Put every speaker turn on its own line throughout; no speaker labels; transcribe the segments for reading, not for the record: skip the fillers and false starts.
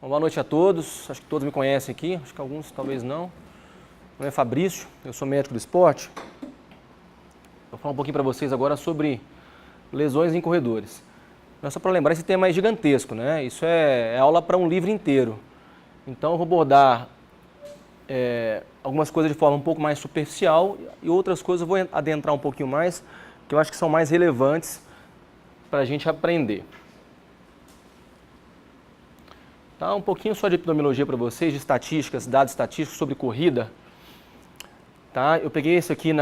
Boa noite a todos, acho que todos me conhecem aqui, acho que alguns talvez não. Meu nome é Fabrício, eu sou médico do esporte. Vou falar um pouquinho para vocês agora sobre lesões em corredores. Mas só para lembrar, esse tema é gigantesco, né? Isso é aula para um livro inteiro. Então eu vou abordar algumas coisas de forma um pouco mais superficial e outras coisas eu vou adentrar um pouquinho mais, que eu acho que são mais relevantes para a gente aprender. Tá, um pouquinho só de epidemiologia para vocês, de estatísticas, dados estatísticos sobre corrida. Tá? Eu peguei isso aqui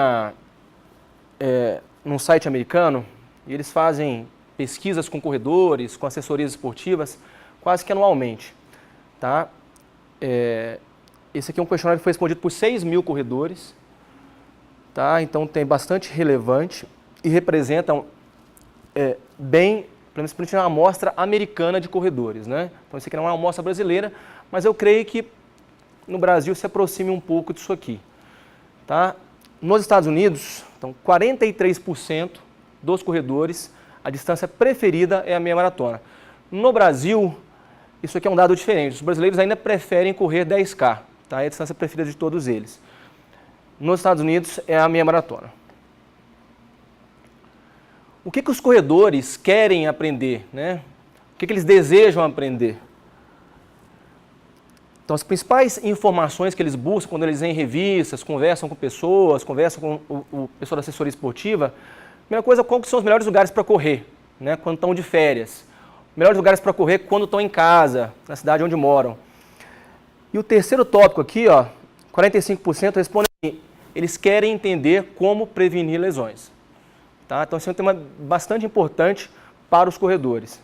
num site americano e eles fazem pesquisas com corredores, com assessorias esportivas, quase que anualmente. Tá? Esse aqui é um questionário que foi respondido por 6.000 corredores. Tá? Então tem bastante relevante e representam bem, principalmente uma amostra americana de corredores, né? Então isso aqui não é uma amostra brasileira, mas eu creio que no Brasil se aproxime um pouco disso aqui. Tá? Nos Estados Unidos, então 43% dos corredores, a distância preferida é a meia maratona. No Brasil, isso aqui é um dado diferente. Os brasileiros ainda preferem correr 10K, tá? É a distância preferida de todos eles. Nos Estados Unidos é a meia maratona. O que os corredores querem aprender, né? O que eles desejam aprender? Então, as principais informações que eles buscam quando eles vêm em revistas, conversam com pessoas, conversam com o pessoal da assessoria esportiva, a primeira coisa, quais são os melhores lugares para correr, né? Quando estão de férias. Melhores lugares para correr quando estão em casa, na cidade onde moram. E o terceiro tópico aqui, ó, 45% respondem que eles querem entender como prevenir lesões. Tá? Então, esse é um tema bastante importante para os corredores.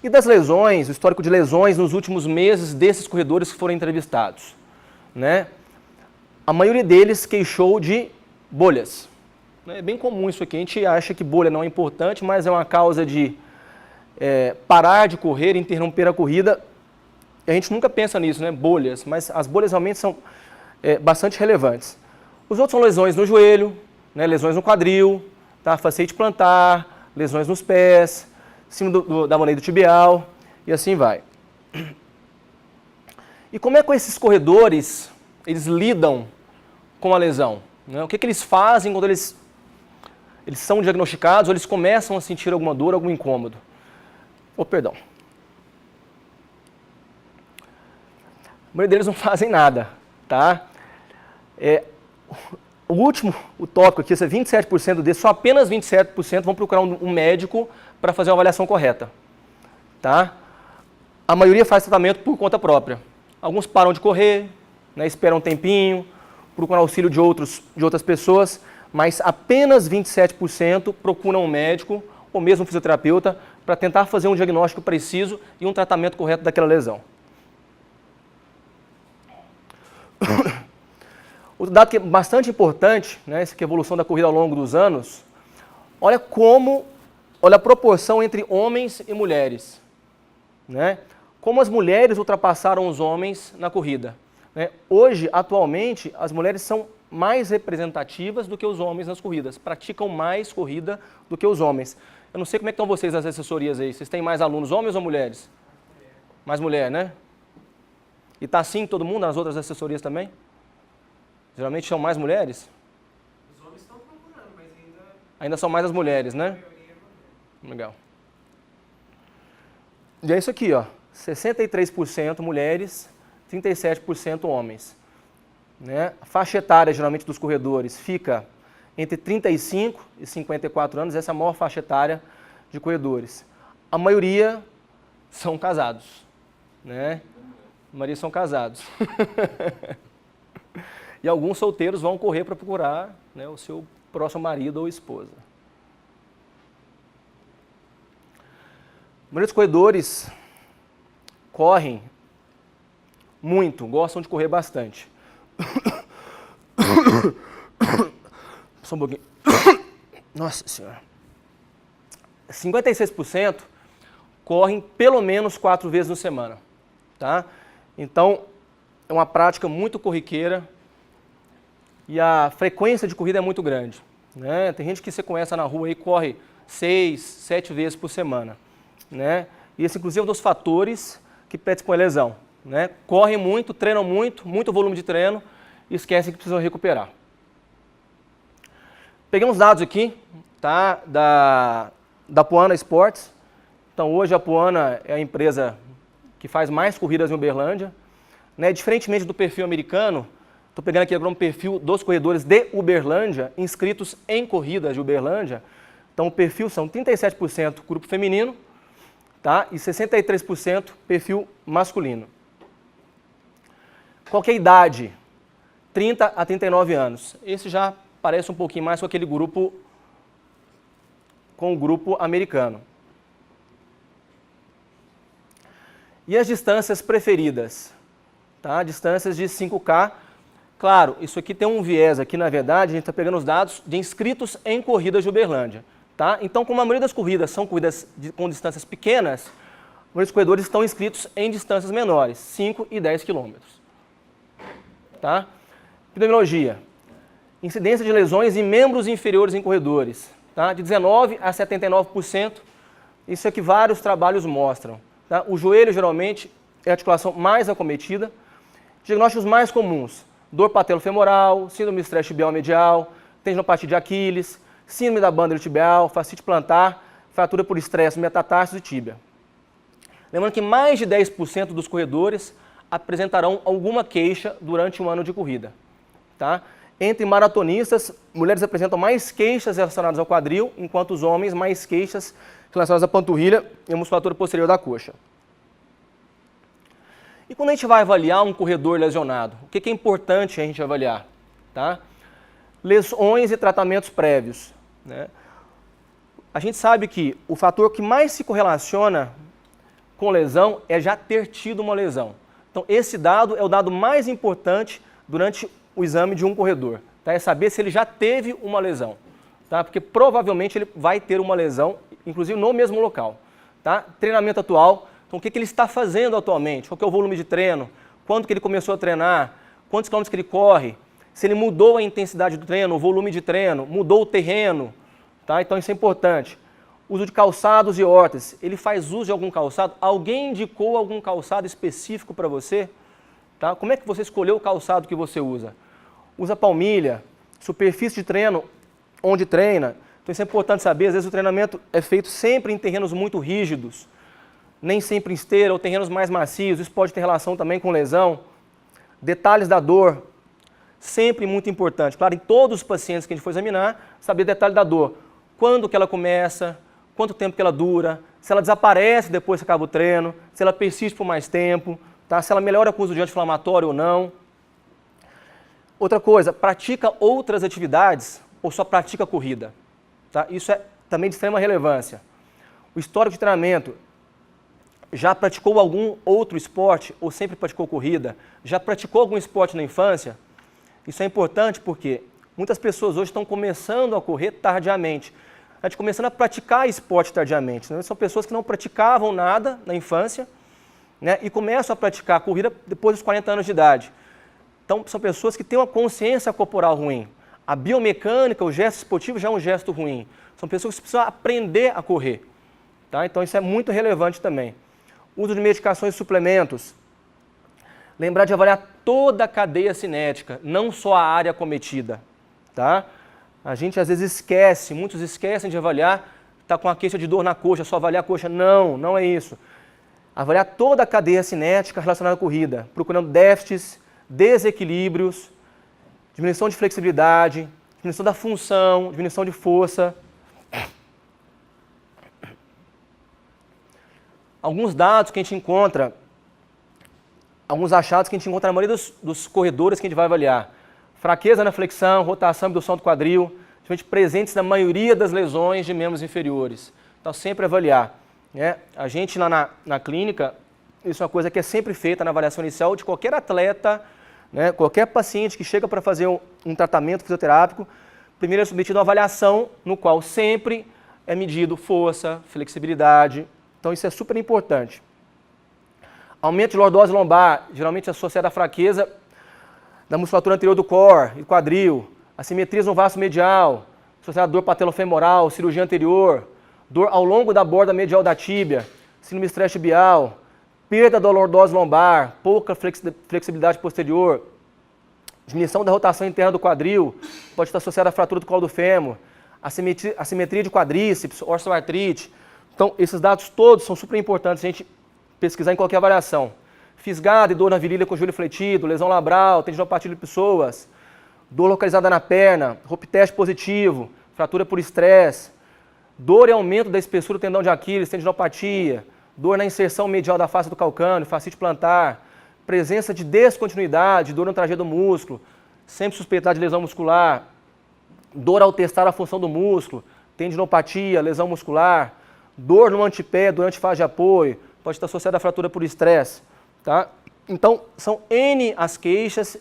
E das lesões, o histórico de lesões nos últimos meses desses corredores que foram entrevistados, né? A maioria deles queixou de bolhas. É bem comum isso aqui, a gente acha que bolha não é importante, mas é uma causa de parar de correr, interromper a corrida. A gente nunca pensa nisso, né? Bolhas, mas as bolhas realmente são bastante relevantes. Os outros são lesões no joelho, né, lesões no quadril, tá, fasciite plantar, lesões nos pés, cima da moleira tibial e assim vai. E como é que esses corredores eles lidam com a lesão? Né? O que eles fazem quando eles são diagnosticados ou eles começam a sentir alguma dor, algum incômodo? Perdão. A maioria deles não fazem nada, tá? O tópico aqui, 27% desses, só apenas 27% vão procurar um médico para fazer uma avaliação correta. Tá? A maioria faz tratamento por conta própria. Alguns param de correr, né, esperam um tempinho, procuram auxílio de outras pessoas, mas apenas 27% procuram um médico ou mesmo um fisioterapeuta para tentar fazer um diagnóstico preciso e um tratamento correto daquela lesão. Outro dado que é bastante importante, né, essa que é a evolução da corrida ao longo dos anos, olha a proporção entre homens e mulheres. Né? Como as mulheres ultrapassaram os homens na corrida. Né? Hoje, atualmente, as mulheres são mais representativas do que os homens nas corridas, praticam mais corrida do que os homens. Eu não sei como é que estão vocês nas assessorias aí, vocês têm mais alunos homens ou mulheres? Mais mulher, né? E está assim todo mundo nas outras assessorias também? Geralmente são mais mulheres?
Os homens estão procurando, mas
ainda são mais as mulheres, né? Legal. E é isso aqui, ó. 63% mulheres, 37% homens. Né? A faixa etária, geralmente, dos corredores fica entre 35 e 54 anos. Essa é a maior faixa etária de corredores. A maioria são casados. Né? A maioria são casados. E alguns solteiros vão correr para procurar, né, o seu próximo marido ou esposa. A maioria dos corredores correm muito, gostam de correr bastante. Só um pouquinho. Nossa Senhora. 56% correm pelo menos 4 vezes na semana. Tá? Então, é uma prática muito corriqueira. E a frequência de corrida é muito grande. Né? Tem gente que você conhece na rua e corre 6, 7 vezes por semana. Né? e esse inclusive é um dos fatores que predispõe a lesão. Né? Correm muito, treinam muito volume de treino e esquecem que precisam recuperar. Peguei uns dados aqui, tá, da Poana Sports. Então hoje a Poana é a empresa que faz mais corridas em Uberlândia. Né? Diferentemente do perfil americano, estou pegando aqui agora um perfil dos corredores de Uberlândia, inscritos em corridas de Uberlândia. Então o perfil são 37% grupo feminino, tá? E 63% perfil masculino. Qual que é a idade? 30 a 39 anos. Esse já parece um pouquinho mais com aquele grupo, com o grupo americano. E as distâncias preferidas? Tá? Distâncias de 5K. Claro, isso aqui tem um viés aqui, na verdade, a gente está pegando os dados de inscritos em corridas de Uberlândia. Tá? Então, como a maioria das corridas são corridas com distâncias pequenas, a maioria dos corredores estão inscritos em distâncias menores, 5 e 10 quilômetros. Tá? Epidemiologia. Incidência de lesões em membros inferiores em corredores. Tá? De 19% a 79%. Isso é que vários trabalhos mostram. Tá? O joelho, geralmente, é a articulação mais acometida. Diagnósticos mais comuns. Dor patelofemoral, síndrome de estresse tibial medial, tendinopatia de Aquiles, síndrome da banda iliotibial, fascite plantar, fratura por estresse, metatarso e tíbia. Lembrando que mais de 10% dos corredores apresentarão alguma queixa durante um ano de corrida. Tá? Entre maratonistas, mulheres apresentam mais queixas relacionadas ao quadril, enquanto os homens mais queixas relacionadas à panturrilha e à musculatura posterior da coxa. E quando a gente vai avaliar um corredor lesionado, o que é importante a gente avaliar? Tá? Lesões e tratamentos prévios. Né? A gente sabe que o fator que mais se correlaciona com lesão é já ter tido uma lesão. Então, esse dado é o dado mais importante durante o exame de um corredor. Tá? É saber se ele já teve uma lesão. Tá? Porque provavelmente ele vai ter uma lesão, inclusive no mesmo local. Tá? Treinamento atual. Então, o que ele está fazendo atualmente? Qual que é o volume de treino? Quando que ele começou a treinar? Quantos quilômetros que ele corre? Se ele mudou a intensidade do treino, o volume de treino, mudou o terreno. Tá? Então, isso é importante. Uso de calçados e órteses. Ele faz uso de algum calçado? Alguém indicou algum calçado específico para você? Tá? Como é que você escolheu o calçado que você usa? Usa palmilha, superfície de treino, onde treina. Então isso é importante saber, às vezes o treinamento é feito sempre em terrenos muito rígidos, nem sempre em esteira ou terrenos mais macios, isso pode ter relação também com lesão. Detalhes da dor, sempre muito importante. Claro, em todos os pacientes que a gente for examinar, saber detalhe da dor. Quando que ela começa, quanto tempo que ela dura, se ela desaparece depois que acaba o treino, se ela persiste por mais tempo, tá? Se ela melhora com o uso de anti-inflamatório ou não. Outra coisa, pratica outras atividades ou só pratica corrida? Tá? Isso é também de extrema relevância. O histórico de treinamento, já praticou algum outro esporte ou sempre praticou corrida? Já praticou algum esporte na infância? Isso é importante porque muitas pessoas hoje estão começando a correr tardiamente. A gente começando a praticar esporte tardiamente. Né? São pessoas que não praticavam nada na infância, né? E começam a praticar corrida depois dos 40 anos de idade. Então, são pessoas que têm uma consciência corporal ruim. A biomecânica, o gesto esportivo já é um gesto ruim. São pessoas que precisam aprender a correr. Tá? Então, isso é muito relevante também. Uso de medicações e suplementos. Lembrar de avaliar toda a cadeia cinética, não só a área acometida. Tá? A gente às vezes esquece, muitos esquecem de avaliar, está com a queixa de dor na coxa, só avaliar a coxa. Não, não é isso. Avaliar toda a cadeia cinética relacionada à corrida, procurando déficits, desequilíbrios, diminuição de flexibilidade, diminuição da função, diminuição de força. Alguns dados que a gente encontra, alguns achados que a gente encontra na maioria dos corredores que a gente vai avaliar. Fraqueza na flexão, rotação e abdução do quadril, presentes na maioria das lesões de membros inferiores. Então, sempre avaliar. Né? A gente lá na clínica, isso é uma coisa que é sempre feita na avaliação inicial de qualquer atleta, né? Qualquer paciente que chega para fazer um tratamento fisioterápico, primeiro é submetido a uma avaliação no qual sempre é medido força, flexibilidade. Então, isso é super importante. Aumento de lordose lombar, geralmente associado à fraqueza da musculatura anterior do core e quadril, assimetrias no vasto medial, associado à dor patelofemoral, cirurgia anterior, dor ao longo da borda medial da tíbia, síndrome de estresse tibial, perda da lordose lombar, pouca flexibilidade posterior, diminuição da rotação interna do quadril, pode estar associada à fratura do colo do fêmur, assimetria de quadríceps, osteoartrite. Então, esses dados todos são super importantes a gente pesquisar em qualquer avaliação. Fisgada e dor na virilha com joelho fletido, lesão labral, tendinopatia de pessoas, dor localizada na perna, ROP teste positivo, fratura por estresse, dor e aumento da espessura do tendão de Aquiles, tendinopatia, dor na inserção medial da face do calcâneo, fascite plantar, presença de descontinuidade, dor no trajeto do músculo, sempre suspeitar de lesão muscular, dor ao testar a função do músculo, tendinopatia, lesão muscular, dor no antepé durante fase de apoio, pode estar associada à fratura por estresse, tá? Então, são N as queixas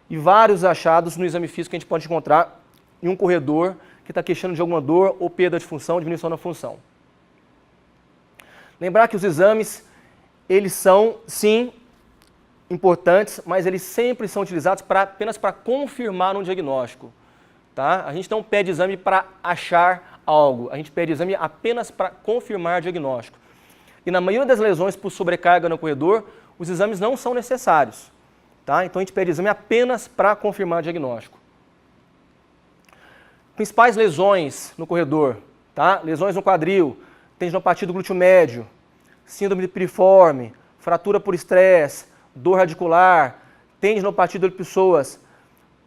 e vários achados no exame físico que a gente pode encontrar em um corredor que está queixando de alguma dor ou perda de função, diminuição da função. Lembrar que os exames, eles são, sim, importantes, mas eles sempre são utilizados apenas para confirmar um diagnóstico. Tá? A gente não pede exame para achar algo, a gente pede exame apenas para confirmar diagnóstico. E na maioria das lesões por sobrecarga no corredor, os exames não são necessários. Tá? Então a gente pede exame apenas para confirmar diagnóstico. Principais lesões no corredor, tá? Lesões no quadril, tendinopatia do glúteo médio, síndrome de piriforme, fratura por estresse, dor radicular, tendinopatia de pessoas.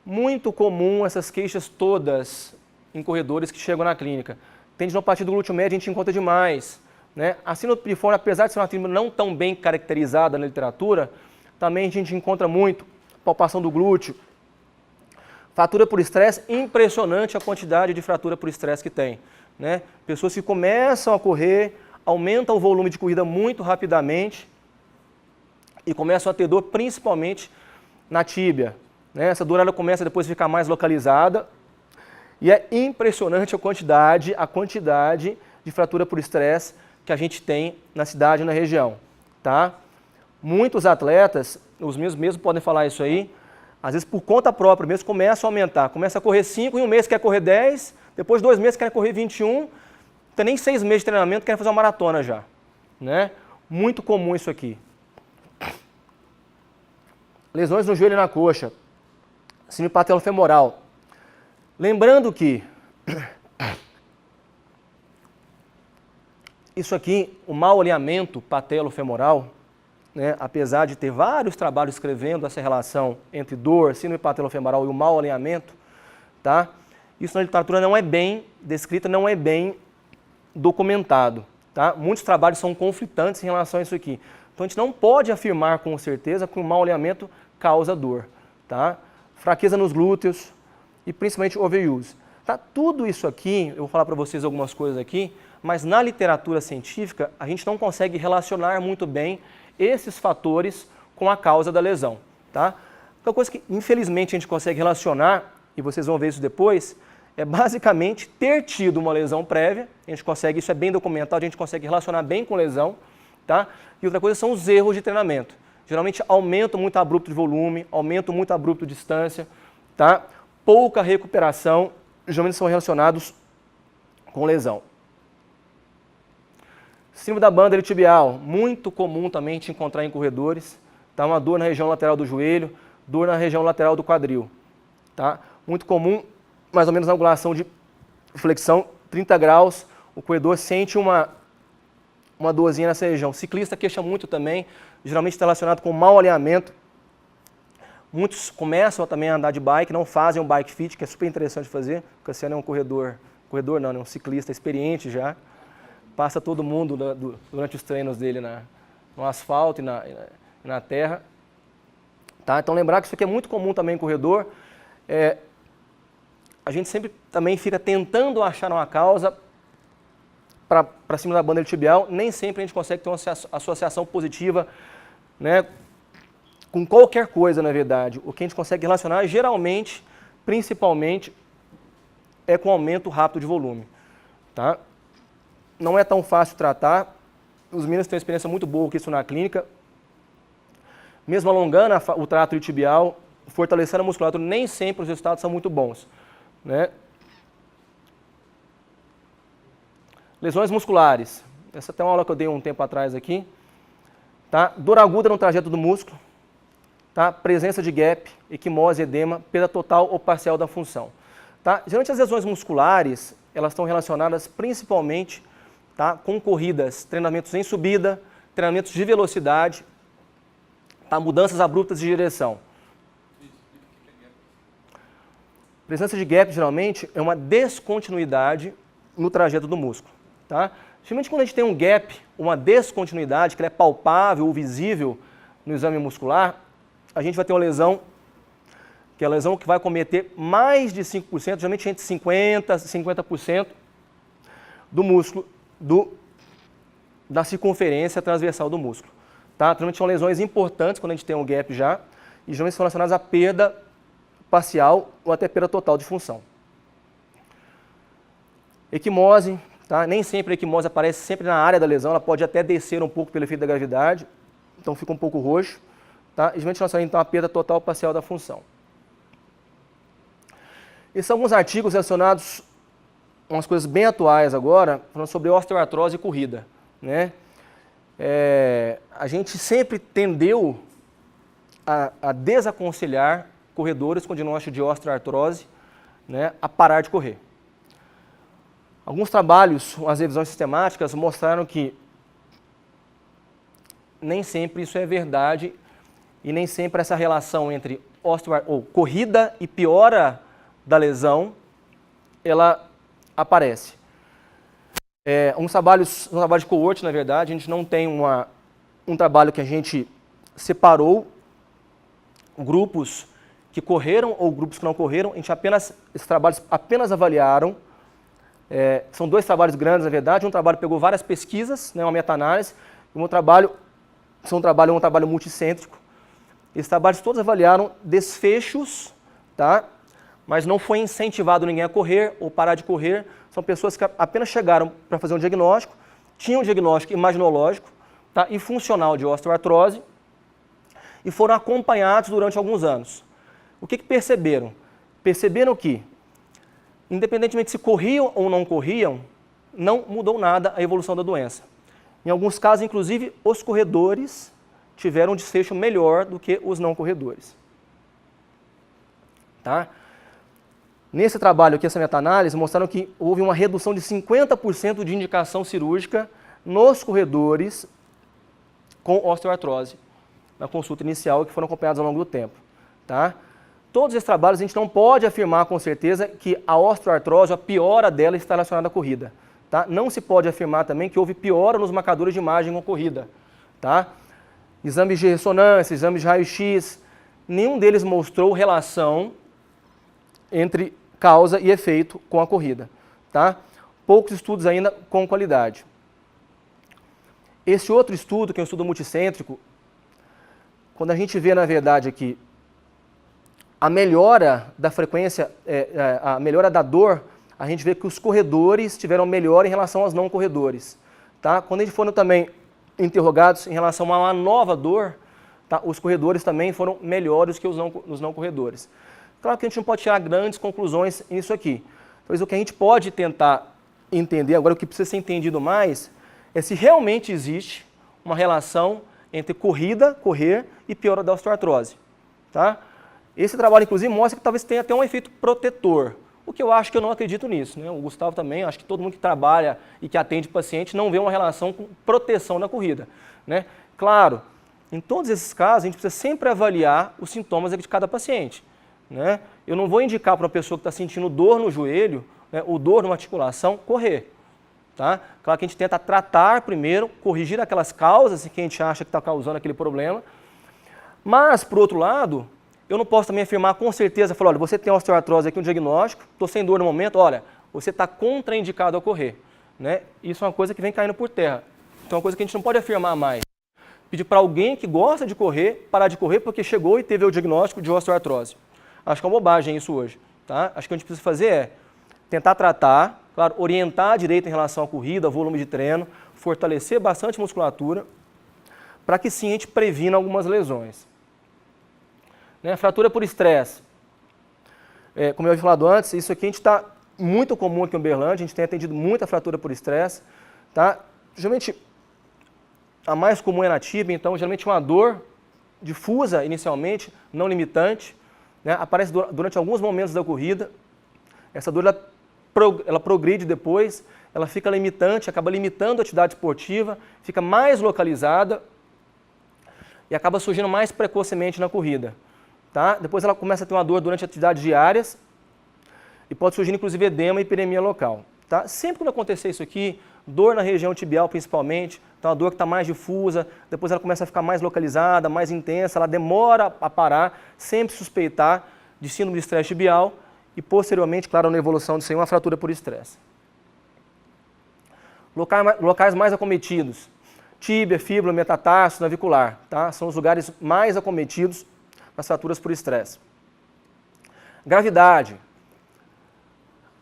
Muito comum essas queixas todas em corredores que chegam na clínica. Tendinopatia do glúteo médio a gente encontra demais. Né? A síndrome de piriforme, apesar de ser uma síndrome não tão bem caracterizada na literatura, também a gente encontra muito palpação do glúteo. Fratura por estresse, impressionante a quantidade de fratura por estresse que tem. Né? Pessoas que começam a correr, aumentam o volume de corrida muito rapidamente e começam a ter dor principalmente na tíbia. Né? Essa dor ela começa depois a ficar mais localizada e é impressionante a quantidade de fratura por estresse que a gente tem na cidade e na região. Tá? Muitos atletas, os mesmos podem falar isso aí, às vezes por conta própria mesmo, começam a aumentar. Começa a correr 5, em um mês quer correr 10, depois de 2 meses quer correr 21, não tem nem 6 meses de treinamento, quer fazer uma maratona já. Né? Muito comum isso aqui. Lesões no joelho e na coxa, síndrome patelofemoral. Lembrando que isso aqui, o mau alinhamento patelofemoral, né, apesar de ter vários trabalhos escrevendo essa relação entre dor, síndrome patelofemoral e o mau alinhamento, tá? Isso na literatura não é bem descrito, não é bem documentado. Tá? Muitos trabalhos são conflitantes em relação a isso aqui. Então a gente não pode afirmar com certeza que o mau alinhamento causa dor. Tá? Fraqueza nos glúteos e principalmente overuse. Tá? Tudo isso aqui, eu vou falar para vocês algumas coisas aqui, mas na literatura científica a gente não consegue relacionar muito bem esses fatores com a causa da lesão. Tá? Então, coisa que infelizmente a gente consegue relacionar, e vocês vão ver isso depois, é basicamente ter tido uma lesão prévia, a gente consegue, isso é bem documentado, a gente consegue relacionar bem com lesão, tá? E outra coisa são os erros de treinamento. Geralmente aumento muito abrupto de volume, aumento muito abrupto de distância, tá? Pouca recuperação, geralmente são relacionados com lesão. Síndrome da banda iliotibial, muito comum também te encontrar em corredores, tá? Uma dor na região lateral do joelho, dor na região lateral do quadril, tá? Muito comum, mais ou menos na angulação de flexão, 30 graus, o corredor sente uma dorzinha nessa região. O ciclista queixa muito também, geralmente está relacionado com mau alinhamento. Muitos começam também a andar de bike, não fazem um bike fit, que é super interessante fazer. O Cassiano é um corredor não, é um ciclista experiente já. Passa todo mundo durante os treinos dele no asfalto e na terra. Tá? Então lembrar que isso aqui é muito comum também em corredor. A gente sempre também fica tentando achar uma causa para cima da banda iliotibial, nem sempre a gente consegue ter uma associação positiva, né, com qualquer coisa, na verdade. O que a gente consegue relacionar, geralmente, principalmente, é com aumento rápido de volume. Tá? Não é tão fácil tratar, os meninos têm uma experiência muito boa com isso na clínica, mesmo alongando o trato iliotibial, fortalecendo a musculatura, nem sempre os resultados são muito bons. Né? Lesões musculares, Essa até é uma aula que eu dei um tempo atrás aqui. Tá? Dor aguda no trajeto do músculo, tá? Presença de gap, equimose, edema, perda total ou parcial da função. Tá? Geralmente as lesões musculares, elas estão relacionadas principalmente, tá, com corridas, treinamentos em subida, treinamentos de velocidade, tá, mudanças abruptas de direção. Presença de gap, geralmente, é uma descontinuidade no trajeto do músculo. Tá? Geralmente, quando a gente tem um gap, uma descontinuidade, que é palpável ou visível no exame muscular, a gente vai ter uma lesão, que é a lesão que vai cometer mais de 5%, geralmente entre 50% e 50% do músculo, da circunferência transversal do músculo. Tá? Geralmente são lesões importantes quando a gente tem um gap já, e geralmente são relacionadas à perda parcial ou até perda total de função. Equimose. Tá? Nem sempre a equimose aparece sempre na área da lesão, ela pode até descer um pouco pelo efeito da gravidade, então fica um pouco roxo. Tá? E geralmente nós temos então a perda total ou parcial da função. Esses são alguns artigos relacionados a umas coisas bem atuais agora, falando sobre osteoartrose e corrida. Né? A gente sempre tendeu a desaconselhar corredores com diagnóstico de osteoartrose, né, a parar de correr. Alguns trabalhos, as revisões sistemáticas, mostraram que nem sempre isso é verdade e nem sempre essa relação entre corrida e piora da lesão, ela aparece. Um trabalho de coorte, na verdade, a gente não tem um trabalho que a gente separou grupos que correram ou grupos que não correram, esses trabalhos apenas avaliaram. São dois trabalhos grandes, na verdade. Um trabalho pegou várias pesquisas, né, uma meta-análise, e um trabalho multicêntrico. Esses trabalhos todos avaliaram desfechos, tá? Mas não foi incentivado ninguém a correr ou parar de correr. São pessoas que apenas chegaram para fazer um diagnóstico, tinham um diagnóstico imaginológico, tá, e funcional de osteoartrose, e foram acompanhados durante alguns anos. O que perceberam? Perceberam que, independentemente se corriam ou não corriam, não mudou nada a evolução da doença. Em alguns casos, inclusive, os corredores tiveram um desfecho melhor do que os não corredores. Tá? Nesse trabalho aqui, essa meta-análise, mostraram que houve uma redução de 50% de indicação cirúrgica nos corredores com osteoartrose, na consulta inicial, que foram acompanhados ao longo do tempo. Tá? Todos esses trabalhos a gente não pode afirmar com certeza que a osteoartrose, a piora dela, está relacionada à corrida. Tá? Não se pode afirmar também que houve piora nos marcadores de imagem com corrida. Tá? Exames de ressonância, exames de raio-x, nenhum deles mostrou relação entre causa e efeito com a corrida. Tá? Poucos estudos ainda com qualidade. Esse outro estudo, que é um estudo multicêntrico, quando a gente vê, na verdade, aqui, a melhora da frequência, a melhora da dor, a gente vê que os corredores tiveram melhor em relação aos não corredores. Tá? Quando a gente foram também interrogados em relação a uma nova dor, tá, os corredores também foram melhores que os não corredores. Claro que a gente não pode tirar grandes conclusões nisso aqui. Pois o que a gente pode tentar entender, agora o que precisa ser entendido mais, é se realmente existe uma relação entre correr e piora da osteoartrose. Tá? Esse trabalho, inclusive, mostra que talvez tenha até um efeito protetor, o que eu acho que eu não acredito nisso. Né? O Gustavo também, acho que todo mundo que trabalha e que atende paciente não vê uma relação com proteção na corrida. Né? Claro, em todos esses casos, a gente precisa sempre avaliar os sintomas de cada paciente. Né? Eu não vou indicar para uma pessoa que está sentindo dor no joelho, né, ou dor numa articulação, correr. Tá? Claro que a gente tenta tratar primeiro, corrigir aquelas causas que a gente acha que está causando aquele problema, mas, por outro lado, eu não posso também afirmar com certeza, falar, olha, você tem osteoartrose aqui, um diagnóstico, estou sem dor no momento, olha, você está contraindicado a correr. Né? Isso é uma coisa que vem caindo por terra. Então é uma coisa que a gente não pode afirmar mais. Pedir para alguém que gosta de correr, parar de correr porque chegou e teve o diagnóstico de osteoartrose. Acho que é uma bobagem isso hoje. Tá? Acho que o que a gente precisa fazer é tentar tratar, claro, orientar direito em relação à corrida, volume de treino, fortalecer bastante a musculatura, para que sim a gente previna algumas lesões. Né? Fratura por estresse. Como eu havia falado antes, isso aqui a gente está muito comum aqui em Uberlândia, a gente tem atendido muita fratura por estresse. Tá? Geralmente, a mais comum é na tíbia, então, geralmente uma dor difusa inicialmente, não limitante, né? Aparece durante alguns momentos da corrida. Essa dor ela progride depois, ela fica limitante, acaba limitando a atividade esportiva, fica mais localizada e acaba surgindo mais precocemente na corrida. Tá? Depois ela começa a ter uma dor durante atividades diárias e pode surgir inclusive edema e hiperemia local. Tá? Sempre quando acontecer isso aqui, dor na região tibial principalmente, então a dor que está mais difusa, depois ela começa a ficar mais localizada, mais intensa, ela demora a parar, sempre suspeitar de síndrome de estresse tibial e posteriormente, claro, na evolução disso aí, uma fratura por estresse. Locais mais acometidos, tíbia, fíbula, metatarso, navicular, tá? São os lugares mais acometidos nas fraturas por estresse. Gravidade.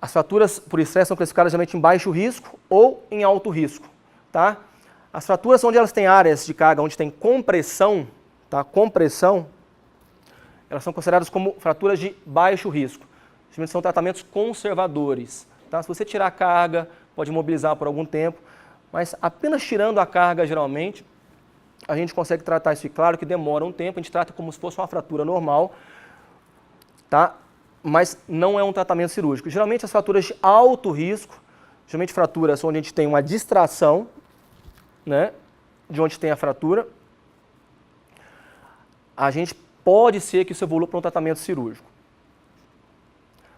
As fraturas por estresse são classificadas geralmente em baixo risco ou em alto risco, tá? As fraturas onde elas têm áreas de carga, onde tem compressão, tá? Compressão, elas são consideradas como fraturas de baixo risco. Geralmente são tratamentos conservadores, tá? Se você tirar a carga, pode imobilizar por algum tempo, mas apenas tirando a carga, geralmente, a gente consegue tratar isso. E claro que demora um tempo, a gente trata como se fosse uma fratura normal, tá? Mas não é um tratamento cirúrgico. Geralmente as fraturas de alto risco, geralmente fraturas onde a gente tem uma distração, né, de onde tem a fratura, a gente pode ser que isso evolua para um tratamento cirúrgico.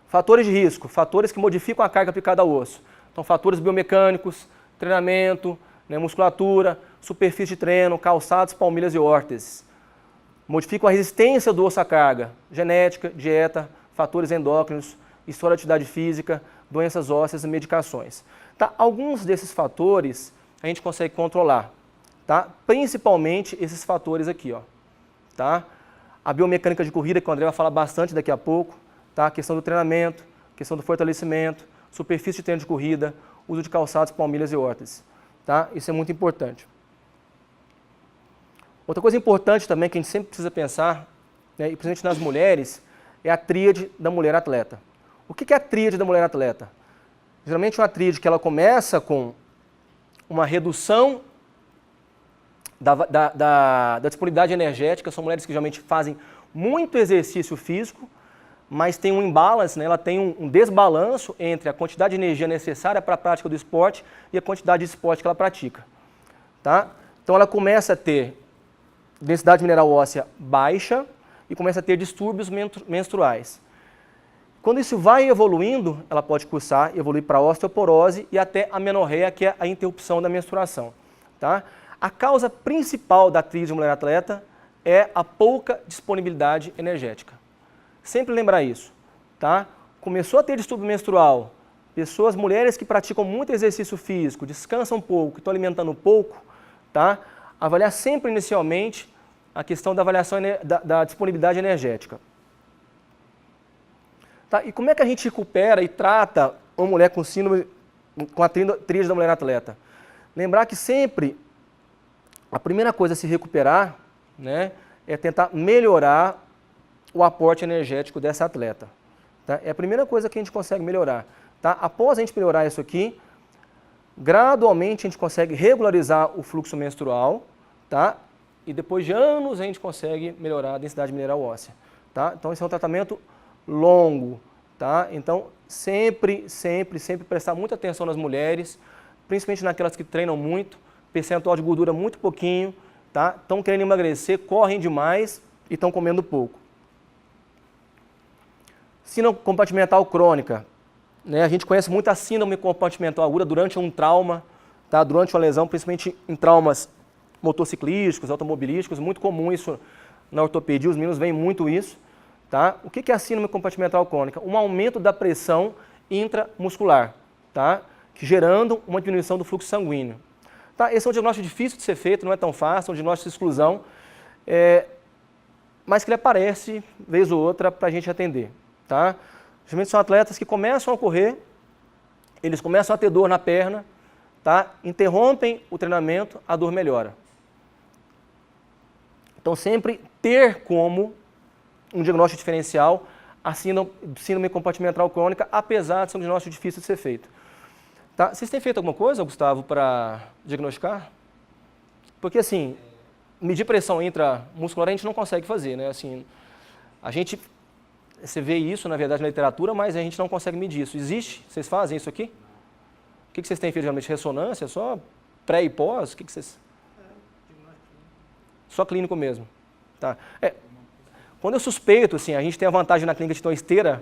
Fatores de risco, fatores que modificam a carga aplicada ao osso. Então, fatores biomecânicos, treinamento, né, musculatura, superfície de treino, calçados, palmilhas e órteses. Modificam a resistência do osso à carga, genética, dieta, fatores endócrinos, história de atividade física, doenças ósseas e medicações. Tá? Alguns desses fatores a gente consegue controlar, tá? Principalmente esses fatores aqui, ó. Tá? A biomecânica de corrida, que o André vai falar bastante daqui a pouco, tá? A questão do treinamento, questão do fortalecimento, superfície de treino de corrida, uso de calçados, palmilhas e órteses. Tá? Isso é muito importante. Outra coisa importante também que a gente sempre precisa pensar, né, e principalmente nas mulheres, é a tríade da mulher atleta. O que é a tríade da mulher atleta? Geralmente é uma tríade que ela começa com uma redução da disponibilidade energética. São mulheres que geralmente fazem muito exercício físico, mas tem um imbalance, né? Ela tem um desbalanço entre a quantidade de energia necessária para a prática do esporte e a quantidade de esporte que ela pratica. Tá? Então ela começa a ter densidade mineral óssea baixa e começa a ter distúrbios menstruais. Quando isso vai evoluindo, ela pode cursar, evoluir para a osteoporose e até a menorreia, que é a interrupção da menstruação. Tá? A causa principal da tríade de mulher atleta é a pouca disponibilidade energética. Sempre lembrar isso, tá? Começou a ter distúrbio menstrual, mulheres que praticam muito exercício físico, descansam pouco, estão alimentando pouco, tá? Avaliar sempre inicialmente a questão da avaliação da disponibilidade energética. Tá? E como é que a gente recupera e trata uma mulher com síndrome, com a tríade da mulher atleta? Lembrar que sempre a primeira coisa a se recuperar, né, é tentar melhorar o aporte energético dessa atleta. Tá? É a primeira coisa que a gente consegue melhorar. Tá? Após a gente melhorar isso aqui, gradualmente a gente consegue regularizar o fluxo menstrual, tá? E depois de anos a gente consegue melhorar a densidade mineral óssea. Tá? Então esse é um tratamento longo. Tá? Então sempre prestar muita atenção nas mulheres, principalmente naquelas que treinam muito, percentual de gordura muito pouquinho, tá? Estão querendo emagrecer, correm demais e estão comendo pouco. Síndrome compartimental crônica, né? A gente conhece muito a síndrome compartimental aguda durante um trauma, tá? Durante uma lesão, principalmente em traumas motociclísticos, automobilísticos, muito comum isso na ortopedia, os meninos veem muito isso. Tá? O que é a síndrome compartimental crônica? Um aumento da pressão intramuscular, tá? Gerando uma diminuição do fluxo sanguíneo. Tá? Esse é um diagnóstico difícil de ser feito, não é tão fácil, é um diagnóstico de exclusão, mas que ele aparece, vez ou outra, para a gente atender. Tá? Geralmente são atletas que começam a correr, eles começam a ter dor na perna, tá? Interrompem o treinamento, a dor melhora. Então sempre ter como um diagnóstico diferencial a síndrome compartimental crônica, apesar de ser um diagnóstico difícil de ser feito. Tá? Vocês têm feito alguma coisa, Gustavo, para diagnosticar? Porque assim, medir pressão intramuscular a gente não consegue fazer, né? Assim, você vê isso, na verdade, na literatura, mas a gente não consegue medir isso. Existe? Vocês fazem isso aqui? O que vocês têm feito geralmente? Ressonância? Só pré e pós? O que vocês... Só clínico mesmo. Tá. Quando eu suspeito, assim, a gente tem a vantagem na clínica de ter uma esteira,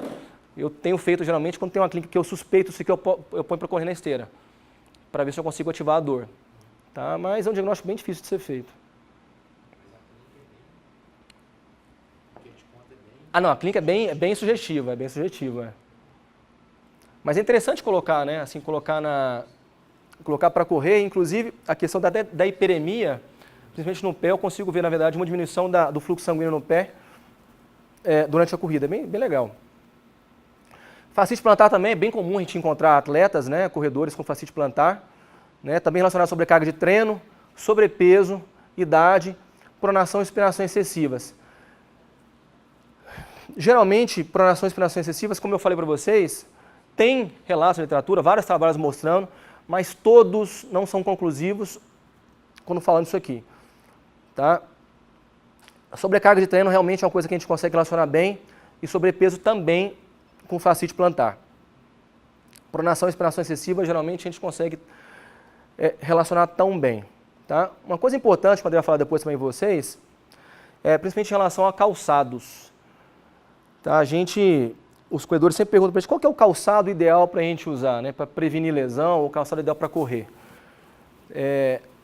eu tenho feito geralmente quando tem uma clínica que eu suspeito, isso que eu ponho para correr na esteira, para ver se eu consigo ativar a dor. Tá? Mas é um diagnóstico bem difícil de ser feito. Ah, não, a clínica é bem sugestiva, Mas é interessante colocar, né, assim, colocar para correr, inclusive a questão da hiperemia, principalmente no pé, eu consigo ver, na verdade, uma diminuição do fluxo sanguíneo no pé durante a corrida, bem legal. Fascite plantar também é bem comum a gente encontrar atletas, né, corredores com fascite plantar, né, também relacionado à sobrecarga de treino, sobrepeso, idade, pronação e supinação excessivas. Geralmente, pronação e supinação excessivas, como eu falei para vocês, tem relatos na literatura, vários trabalhos mostrando, mas todos não são conclusivos quando falando isso aqui. Tá? A sobrecarga de treino realmente é uma coisa que a gente consegue relacionar bem, e sobrepeso também com fascite plantar. Pronação e supinação excessiva, geralmente a gente consegue relacionar tão bem. Tá? Uma coisa importante, quando eu ia falar depois também com vocês, principalmente em relação a calçados. Tá? Os corredores sempre perguntam para a gente qual que é o calçado ideal para a gente usar, né? Para prevenir lesão, ou o calçado ideal para correr.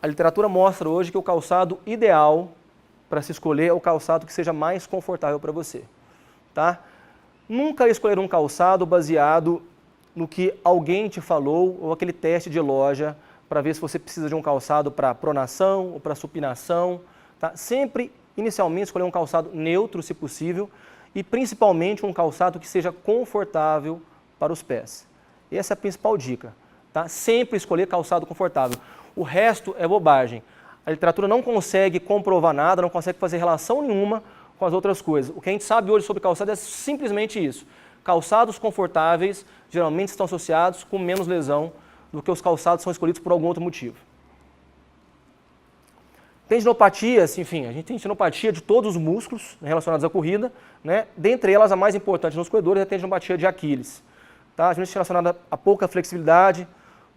A literatura mostra hoje que o calçado ideal para se escolher é o calçado que seja mais confortável para você. Tá? Nunca escolher um calçado baseado no que alguém te falou ou aquele teste de loja para ver se você precisa de um calçado para pronação ou para supinação. Tá? Sempre, inicialmente, escolher um calçado neutro, se possível, e principalmente um calçado que seja confortável para os pés. Essa é a principal dica. Tá? Sempre escolher calçado confortável. O resto é bobagem. A literatura não consegue comprovar nada, não consegue fazer relação nenhuma com as outras coisas. O que a gente sabe hoje sobre calçado é simplesmente isso. Calçados confortáveis geralmente estão associados com menos lesão do que os calçados são escolhidos por algum outro motivo. Tendinopatias, enfim, a gente tem tendinopatia de todos os músculos relacionados à corrida, né? Dentre elas, a mais importante nos corredores é a tendinopatia de Aquiles. Tá? A gente relacionada a pouca flexibilidade,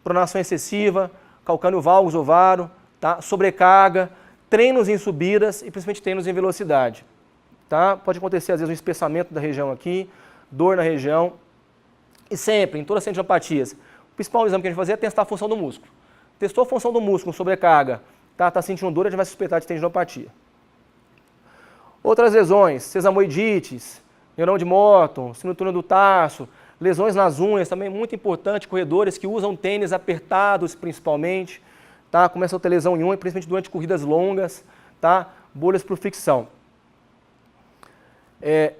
pronação excessiva, calcâneo valgus ovaro, tá? Sobrecarga, treinos em subidas e principalmente treinos em velocidade. Tá? Pode acontecer, às vezes, um espessamento da região aqui, dor na região. E sempre, em todas as tendinopatias, o principal exame que a gente fazia é testar a função do músculo. Testou a função do músculo, sobrecarga, tá sentindo dor, a gente vai suspeitar de tendinopatia. Outras lesões, sesamoidites, neurão de Morton, síndrome do túnel do tarso, lesões nas unhas, também muito importante, corredores que usam tênis apertados principalmente, tá? Começam a ter lesão em unha, principalmente durante corridas longas, tá? Bolhas por fricção.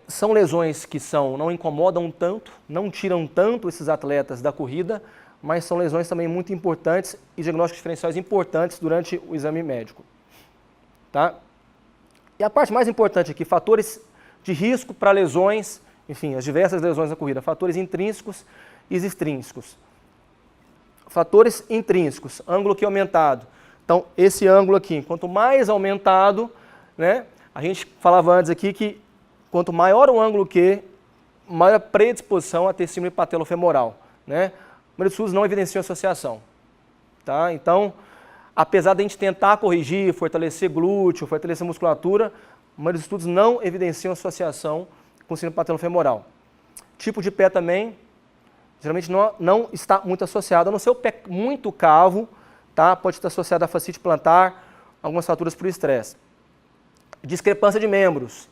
São lesões que não incomodam tanto, não tiram tanto esses atletas da corrida, mas são lesões também muito importantes e diagnósticos diferenciais importantes durante o exame médico. Tá? E a parte mais importante aqui, fatores de risco para lesões, enfim, as diversas lesões na corrida, fatores intrínsecos e extrínsecos. Fatores intrínsecos, ângulo Q aumentado. Então, esse ângulo aqui, quanto mais aumentado, né, a gente falava antes aqui que quanto maior o ângulo Q, maior a predisposição a ter síndrome patelofemoral, né? Mas os estudos não evidenciam associação. Tá? Então, apesar de a gente tentar corrigir, fortalecer glúteo, fortalecer musculatura, mas os estudos não evidenciam associação com síndrome patelofemoral. Tipo de pé também, geralmente não está muito associado, a não ser o pé muito calvo, tá? Pode estar associado a fascite plantar, algumas fraturas por estresse. Discrepância de membros,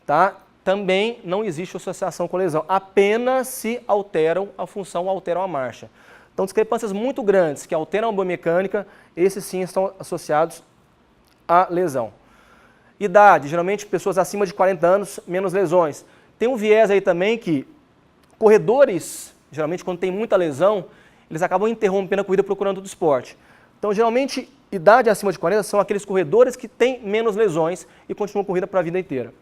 tá? Também não existe associação com lesão, apenas se alteram a função, alteram a marcha. Então, discrepâncias muito grandes que alteram a biomecânica, esses sim estão associados à lesão. Idade, geralmente pessoas acima de 40 anos, menos lesões. Tem um viés aí também que corredores, geralmente quando tem muita lesão, eles acabam interrompendo a corrida procurando outro esporte. Então, geralmente, idade acima de 40 são aqueles corredores que têm menos lesões e continuam a corrida para a vida inteira.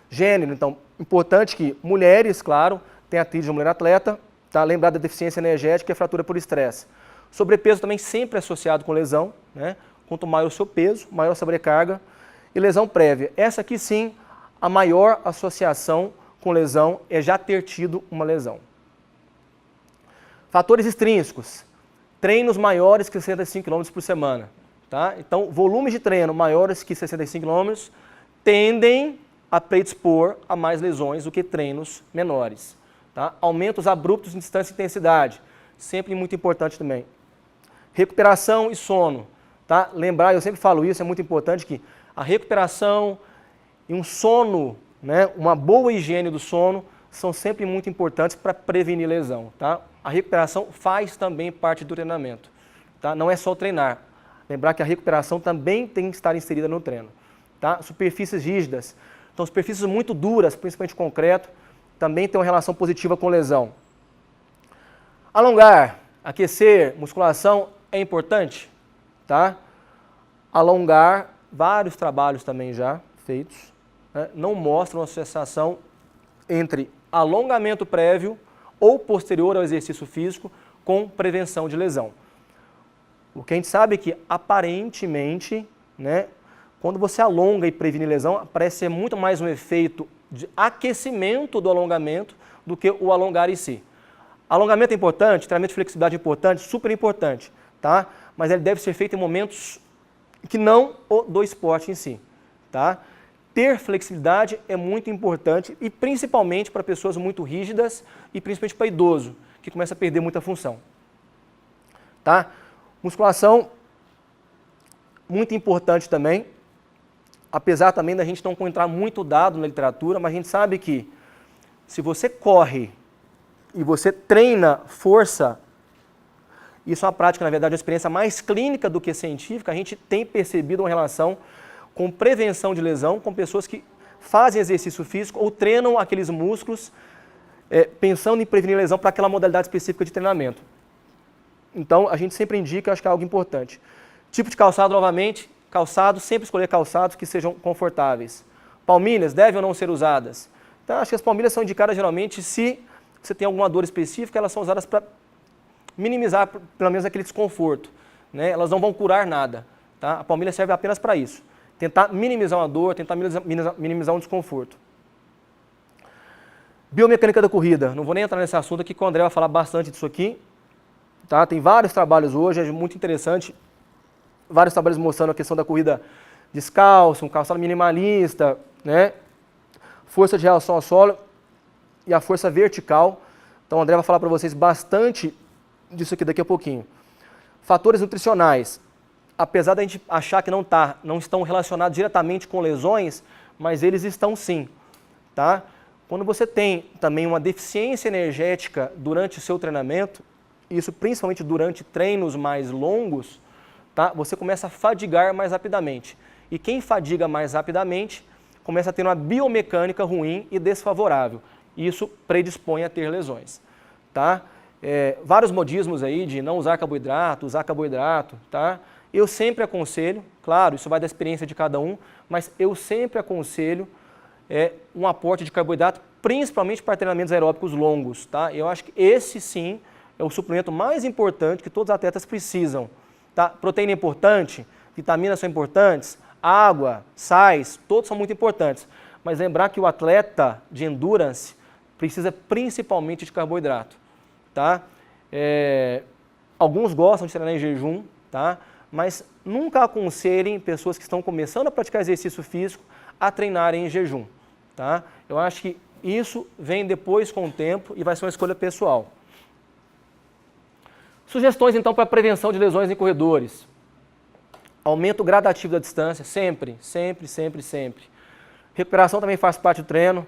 Gênero, então, importante que mulheres, claro, tem a tríade de mulher atleta, Tá? Lembrar da deficiência energética e a fratura por estresse. Sobrepeso também sempre associado com lesão, né? Quanto maior o seu peso, maior a sobrecarga. E lesão prévia. Essa aqui sim, a maior associação com lesão é já ter tido uma lesão. Fatores extrínsecos. Treinos maiores que 65 km por semana. Tá? Então, volumes de treino maiores que 65 km tendem a predispor a mais lesões do que treinos menores. Tá? Aumentos abruptos em distância e intensidade. Sempre muito importante também. Recuperação e sono. Tá? Lembrar, eu sempre falo isso, é muito importante que a recuperação e um sono, né, uma boa higiene do sono, são sempre muito importantes para prevenir lesão. Tá? A recuperação faz também parte do treinamento. Tá? Não é só treinar. Lembrar que a recuperação também tem que estar inserida no treino. Tá? Superfícies rígidas. Então, superfícies muito duras, principalmente concreto, também tem uma relação positiva com lesão. Alongar, aquecer, musculação é importante. Tá? Alongar, vários trabalhos também já feitos, né, não mostram associação entre alongamento prévio ou posterior ao exercício físico com prevenção de lesão. O que a gente sabe é que, aparentemente, né, quando você alonga e previne lesão, parece ser muito mais um efeito de aquecimento do alongamento do que o alongar em si. Alongamento é importante, treinamento de flexibilidade é importante, super importante, tá? Mas ele deve ser feito em momentos que não o do esporte em si. Tá? Ter flexibilidade é muito importante e principalmente para pessoas muito rígidas e principalmente para idoso, que começa a perder muita função. Tá? Musculação, muito importante também, apesar também da gente não encontrar muito dado na literatura, mas a gente sabe que se você corre e você treina força, isso é uma prática, na verdade, uma experiência mais clínica do que científica, a gente tem percebido uma relação com prevenção de lesão com pessoas que fazem exercício físico ou treinam aqueles músculos pensando em prevenir lesão para aquela modalidade específica de treinamento. Então, a gente sempre indica, acho que é algo importante. Tipo de calçado, novamente, calçado, sempre escolher calçados que sejam confortáveis. Palmilhas devem ou não ser usadas? Então, acho que as palmilhas são indicadas geralmente se você tem alguma dor específica, elas são usadas para minimizar pelo menos aquele desconforto, né? Elas não vão curar nada, tá? A palmilha serve apenas para isso, tentar minimizar uma dor, tentar minimizar um desconforto. Biomecânica da corrida, não vou nem entrar nesse assunto aqui, que o André vai falar bastante disso aqui, tá? Tem vários trabalhos hoje, é muito interessante, vários trabalhos mostrando a questão da corrida descalço, um calçado minimalista, né? Força de reação ao solo e a força vertical. Então o André vai falar para vocês bastante disso aqui daqui a pouquinho. Fatores nutricionais. Apesar da gente achar que não estão relacionados diretamente com lesões, mas eles estão sim. Tá? Quando você tem também uma deficiência energética durante o seu treinamento, isso principalmente durante treinos mais longos, tá? Você começa a fadigar mais rapidamente. E quem fadiga mais rapidamente começa a ter uma biomecânica ruim e desfavorável. Isso predispõe a ter lesões. Tá? Vários modismos aí de não usar carboidrato, usar carboidrato, tá? Eu sempre aconselho, claro, isso vai da experiência de cada um, mas eu sempre aconselho um aporte de carboidrato, principalmente para treinamentos aeróbicos longos, tá? Eu acho que esse sim é o suplemento mais importante que todos os atletas precisam, tá? Proteína é importante, vitaminas são importantes, água, sais, todos são muito importantes, mas lembrar que o atleta de endurance precisa principalmente de carboidrato. Tá? Alguns gostam de treinar em jejum, tá? Mas nunca aconselhem pessoas que estão começando a praticar exercício físico a treinarem em jejum. Tá? Eu acho que isso vem depois com o tempo e vai ser uma escolha pessoal. Sugestões então para a prevenção de lesões em corredores. Aumento gradativo da distância, sempre, sempre, sempre, sempre. Recuperação também faz parte do treino.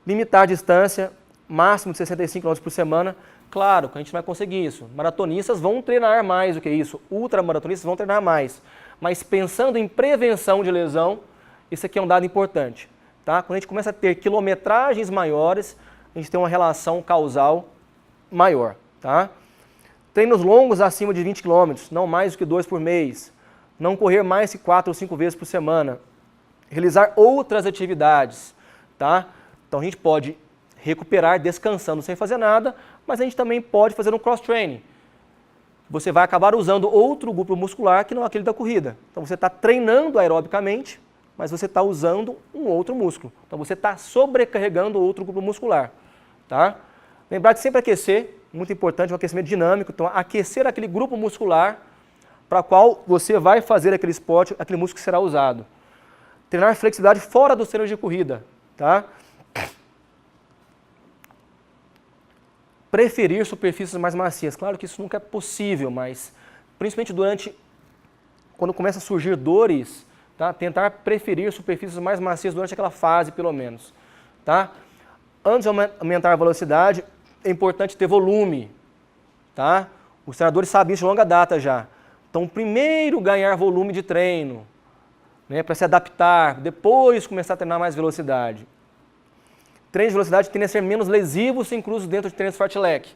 Limitar a distância, máximo de 65 km por semana. Claro que a gente não vai conseguir isso. Maratonistas vão treinar mais do que isso. Ultramaratonistas vão treinar mais. Mas pensando em prevenção de lesão, isso aqui é um dado importante. Tá? Quando a gente começa a ter quilometragens maiores, a gente tem uma relação causal maior. Tá? Treinos longos acima de 20 km, não mais do que 2 por mês. Não correr mais que 4 ou 5 vezes por semana. Realizar outras atividades. Tá? Então a gente pode recuperar descansando sem fazer nada, mas a gente também pode fazer um cross-training. Você vai acabar usando outro grupo muscular que não aquele da corrida. Então você está treinando aerobicamente, mas você está usando um outro músculo. Então você está sobrecarregando outro grupo muscular. Tá? Lembrar de sempre aquecer, muito importante, um aquecimento dinâmico. Então aquecer aquele grupo muscular para qual você vai fazer aquele esporte, aquele músculo que será usado. Treinar flexibilidade fora dos treinos de corrida. Tá? Preferir superfícies mais macias. Claro que isso nunca é possível, mas principalmente quando começa a surgir dores, tá? Tentar preferir superfícies mais macias durante aquela fase, pelo menos. Tá? Antes de aumentar a velocidade, é importante ter volume. Tá? Os treinadores sabem isso de longa data já. Então, primeiro ganhar volume de treino, né, para se adaptar, depois começar a treinar mais velocidade. Treinos de velocidade tendem a ser menos lesivos se inclusos dentro de treinos fartlek.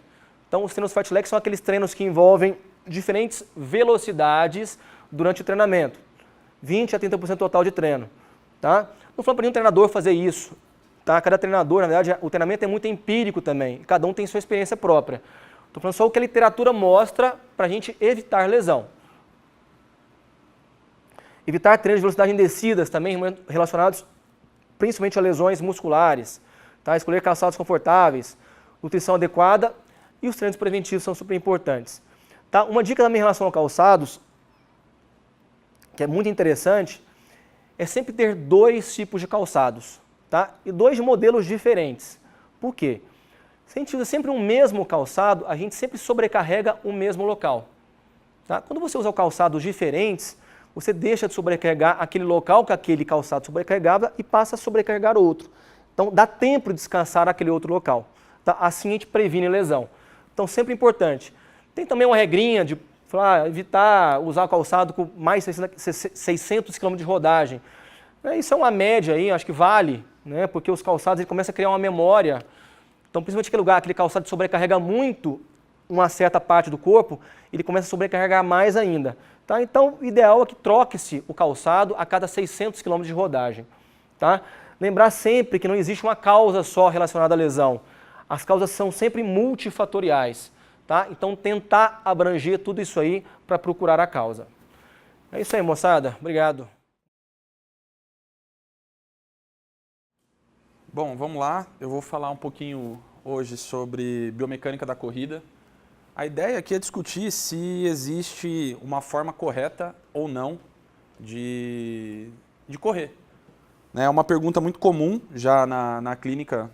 Então, os treinos fartlek são aqueles treinos que envolvem diferentes velocidades durante o treinamento. 20 a 30% total de treino. Tá? Não falando para nenhum treinador fazer isso. Tá? Cada treinador, na verdade, o treinamento é muito empírico também. Cada um tem sua experiência própria. Estou falando só o que a literatura mostra para a gente evitar lesão. Evitar treinos de velocidade em descidas também relacionados principalmente a lesões musculares. Tá? Escolher calçados confortáveis, nutrição adequada e os treinos preventivos são super importantes. Tá? Uma dica também em relação a calçados, que é muito interessante, é sempre ter 2 tipos de calçados, tá? E 2 de modelos diferentes. Por quê? Se a gente usa sempre um mesmo calçado, a gente sempre sobrecarrega o mesmo local. Tá? Quando você usa calçados diferentes, você deixa de sobrecarregar aquele local que aquele calçado sobrecarregava e passa a sobrecarregar outro. Então, dá tempo de descansar aquele outro local. Tá? Assim a gente previne lesão. Então, sempre importante. Tem também uma regrinha de evitar usar o calçado com mais de 600 km de rodagem. Isso é uma média aí, acho que vale, né? Porque os calçados começam a criar uma memória. Então, principalmente aquele lugar, aquele calçado sobrecarrega muito uma certa parte do corpo, ele começa a sobrecarregar mais ainda. Tá? Então, o ideal é que troque-se o calçado a cada 600 km de rodagem. Tá? Lembrar sempre que não existe uma causa só relacionada à lesão. As causas são sempre multifatoriais. Tá? Então, tentar abranger tudo isso aí para procurar a causa. É isso aí, moçada. Obrigado.
Bom, vamos lá. Eu vou falar um pouquinho hoje sobre biomecânica da corrida. A ideia aqui é discutir se existe uma forma correta ou não de correr. É uma pergunta muito comum já na clínica,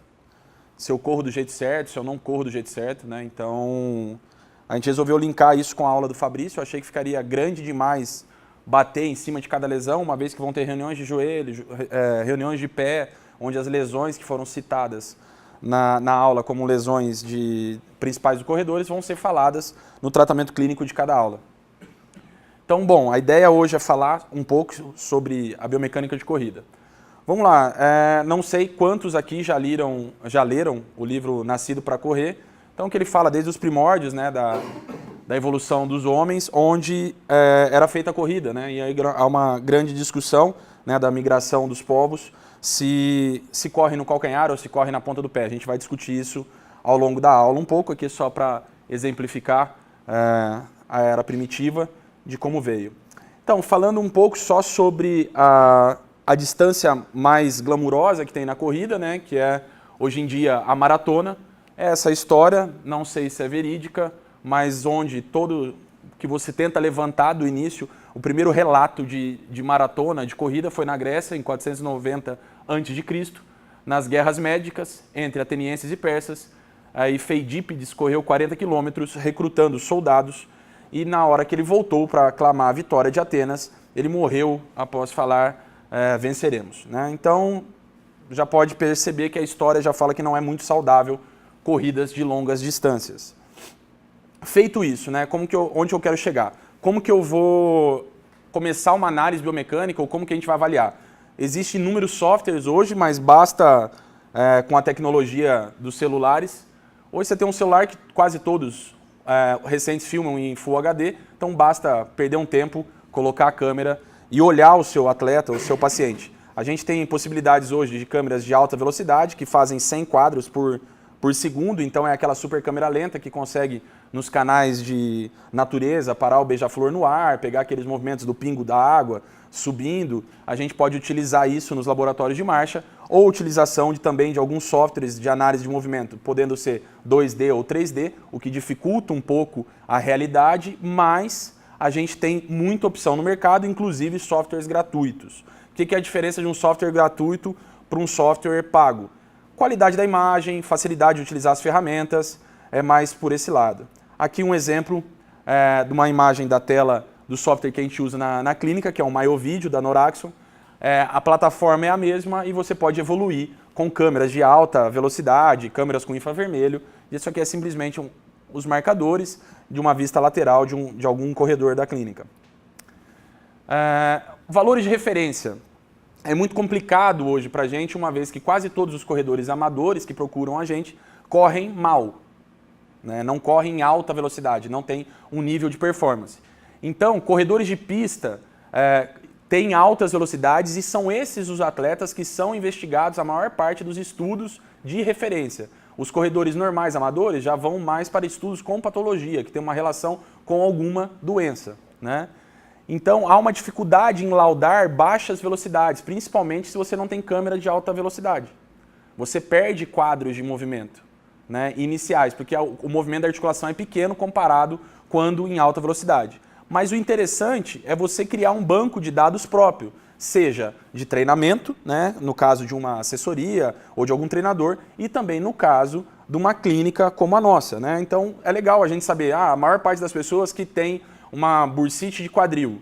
se eu corro do jeito certo, se eu não corro do jeito certo. Né? Então, a gente resolveu linkar isso com a aula do Fabrício. Eu achei que ficaria grande demais bater em cima de cada lesão, uma vez que vão ter reuniões de joelho, reuniões de pé, onde as lesões que foram citadas na aula como lesões principais dos corredores vão ser faladas no tratamento clínico de cada aula. Então, bom, a ideia hoje é falar um pouco sobre a biomecânica de corrida. Vamos lá, não sei quantos aqui já leram o livro Nascido para Correr, então que ele fala desde os primórdios, né, da evolução dos homens, onde era feita a corrida, né, e aí há uma grande discussão, né, da migração dos povos, se corre no calcanhar ou se corre na ponta do pé. A gente vai discutir isso ao longo da aula um pouco, aqui só para exemplificar a era primitiva de como veio. Então, falando um pouco só sobre a distância mais glamurosa que tem na corrida, né, que é hoje em dia a maratona. Essa história, não sei se é verídica, mas onde que você tenta levantar do início, o primeiro relato de maratona, de corrida, foi na Grécia, em 490 a.C., nas guerras médicas entre atenienses e persas. Aí Feidípides correu 40 quilômetros recrutando soldados e na hora que ele voltou para aclamar a vitória de Atenas, ele morreu após falar venceremos. Né? Então, já pode perceber que a história já fala que não é muito saudável corridas de longas distâncias. Feito isso, né? Onde eu quero chegar? Como que eu vou começar uma análise biomecânica ou como que a gente vai avaliar? Existem inúmeros softwares hoje, mas basta com a tecnologia dos celulares. Hoje você tem um celular que quase todos recentes filmam em Full HD, então basta perder um tempo, colocar a câmera e olhar o seu atleta, o seu paciente. A gente tem possibilidades hoje de câmeras de alta velocidade que fazem 100 quadros por segundo, então é aquela super câmera lenta que consegue, nos canais de natureza, parar o beija-flor no ar, pegar aqueles movimentos do pingo da água subindo. A gente pode utilizar isso nos laboratórios de marcha, ou utilização também de alguns softwares de análise de movimento, podendo ser 2D ou 3D, o que dificulta um pouco a realidade, mas a gente tem muita opção no mercado, inclusive softwares gratuitos. O que é a diferença de um software gratuito para um software pago? Qualidade da imagem, facilidade de utilizar as ferramentas, é mais por esse lado. Aqui um exemplo de uma imagem da tela do software que a gente usa na clínica, que é o MyoVideo da Noraxon. A plataforma é a mesma e você pode evoluir com câmeras de alta velocidade, câmeras com infravermelho. Isso aqui é simplesmente os marcadores de uma vista lateral de algum corredor da clínica. Valores de referência. É muito complicado hoje para a gente, uma vez que quase todos os corredores amadores que procuram a gente correm mal, né? Não correm em alta velocidade, não tem um nível de performance. Então, corredores de pista têm altas velocidades e são esses os atletas que são investigados a maior parte dos estudos de referência. Os corredores normais amadores já vão mais para estudos com patologia, que tem uma relação com alguma doença, né? Então, há uma dificuldade em laudar baixas velocidades, principalmente se você não tem câmera de alta velocidade. Você perde quadros de movimento, né, iniciais, porque o movimento da articulação é pequeno comparado quando em alta velocidade. Mas o interessante é você criar um banco de dados próprio, seja de treinamento, né, no caso de uma assessoria ou de algum treinador, e também no caso de uma clínica como a nossa, né? Então, é legal a gente saber, a maior parte das pessoas que tem uma bursite de quadril,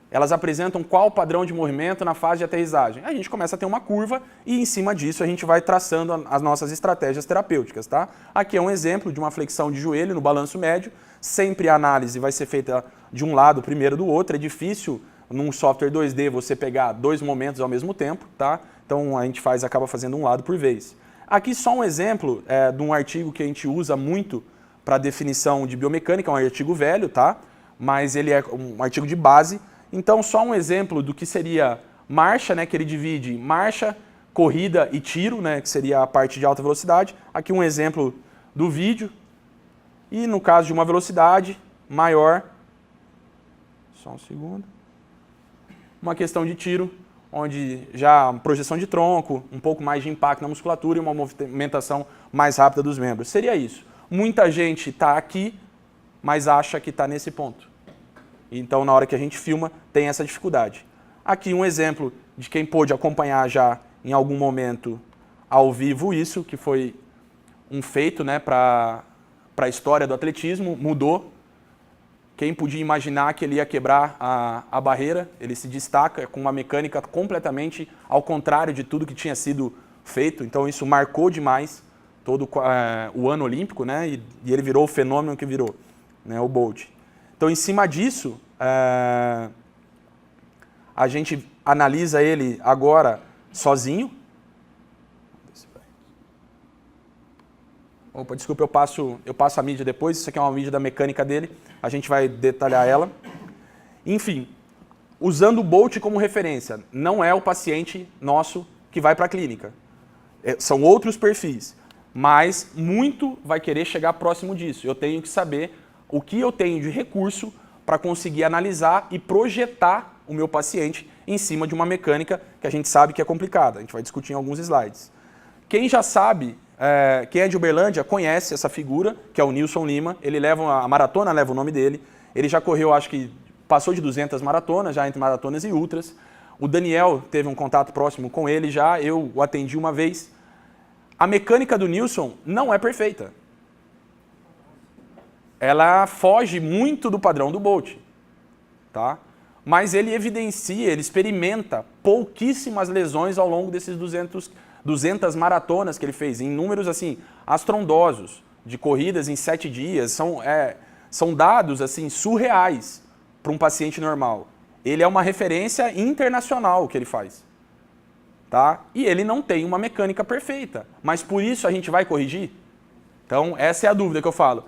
elas apresentam qual padrão de movimento na fase de aterrissagem. A gente começa a ter uma curva e em cima disso a gente vai traçando as nossas estratégias terapêuticas, tá? Aqui é um exemplo de uma flexão de joelho no balanço médio. Sempre a análise vai ser feita de um lado primeiro do outro. É difícil num software 2D você pegar dois momentos ao mesmo tempo, tá? Então a gente acaba fazendo um lado por vez. Aqui só um exemplo de um artigo que a gente usa muito para definição de biomecânica, é um artigo velho, tá? Mas ele é um artigo de base. Então, só um exemplo do que seria marcha, né, que ele divide marcha, corrida e tiro, né, que seria a parte de alta velocidade. Aqui um exemplo do vídeo. E no caso de uma velocidade maior, só um segundo, uma questão de tiro, onde já projeção de tronco, um pouco mais de impacto na musculatura e uma movimentação mais rápida dos membros. Seria isso. Muita gente está aqui, mas acha que está nesse ponto. Então, na hora que a gente filma, tem essa dificuldade. Aqui um exemplo de quem pôde acompanhar já em algum momento ao vivo isso, que foi um feito, né, para a história do atletismo, mudou. Quem podia imaginar que ele ia quebrar a barreira, ele se destaca com uma mecânica completamente ao contrário de tudo que tinha sido feito. Então, isso marcou demais todo o ano olímpico, né, e ele virou o fenômeno que virou, né, o Bolt. Então, em cima disso, a gente analisa ele agora sozinho. Opa, desculpa, eu passo a mídia depois. Isso aqui é uma mídia da mecânica dele. A gente vai detalhar ela. Enfim, usando o Bolt como referência, não é o paciente nosso que vai para a clínica. São outros perfis. Mas muito vai querer chegar próximo disso. Eu tenho que saber o que eu tenho de recurso para conseguir analisar e projetar o meu paciente em cima de uma mecânica que a gente sabe que é complicada. A gente vai discutir em alguns slides. Quem já sabe, quem é de Uberlândia, conhece essa figura, que é o Nilson Lima. Ele a maratona leva o nome dele. Ele já correu, acho que passou de 200 maratonas, já entre maratonas e ultras. O Daniel teve um contato próximo com ele já, eu o atendi uma vez. A mecânica do Nilson não é perfeita. Ela foge muito do padrão do Bolt, tá? Mas ele evidencia, ele experimenta pouquíssimas lesões ao longo desses 200 maratonas que ele fez, em números assim astrondosos, de corridas em 7 dias, são dados assim surreais para um paciente normal. Ele é uma referência internacional o que ele faz, tá? E ele não tem uma mecânica perfeita, mas por isso a gente vai corrigir? Então essa é a dúvida que eu falo.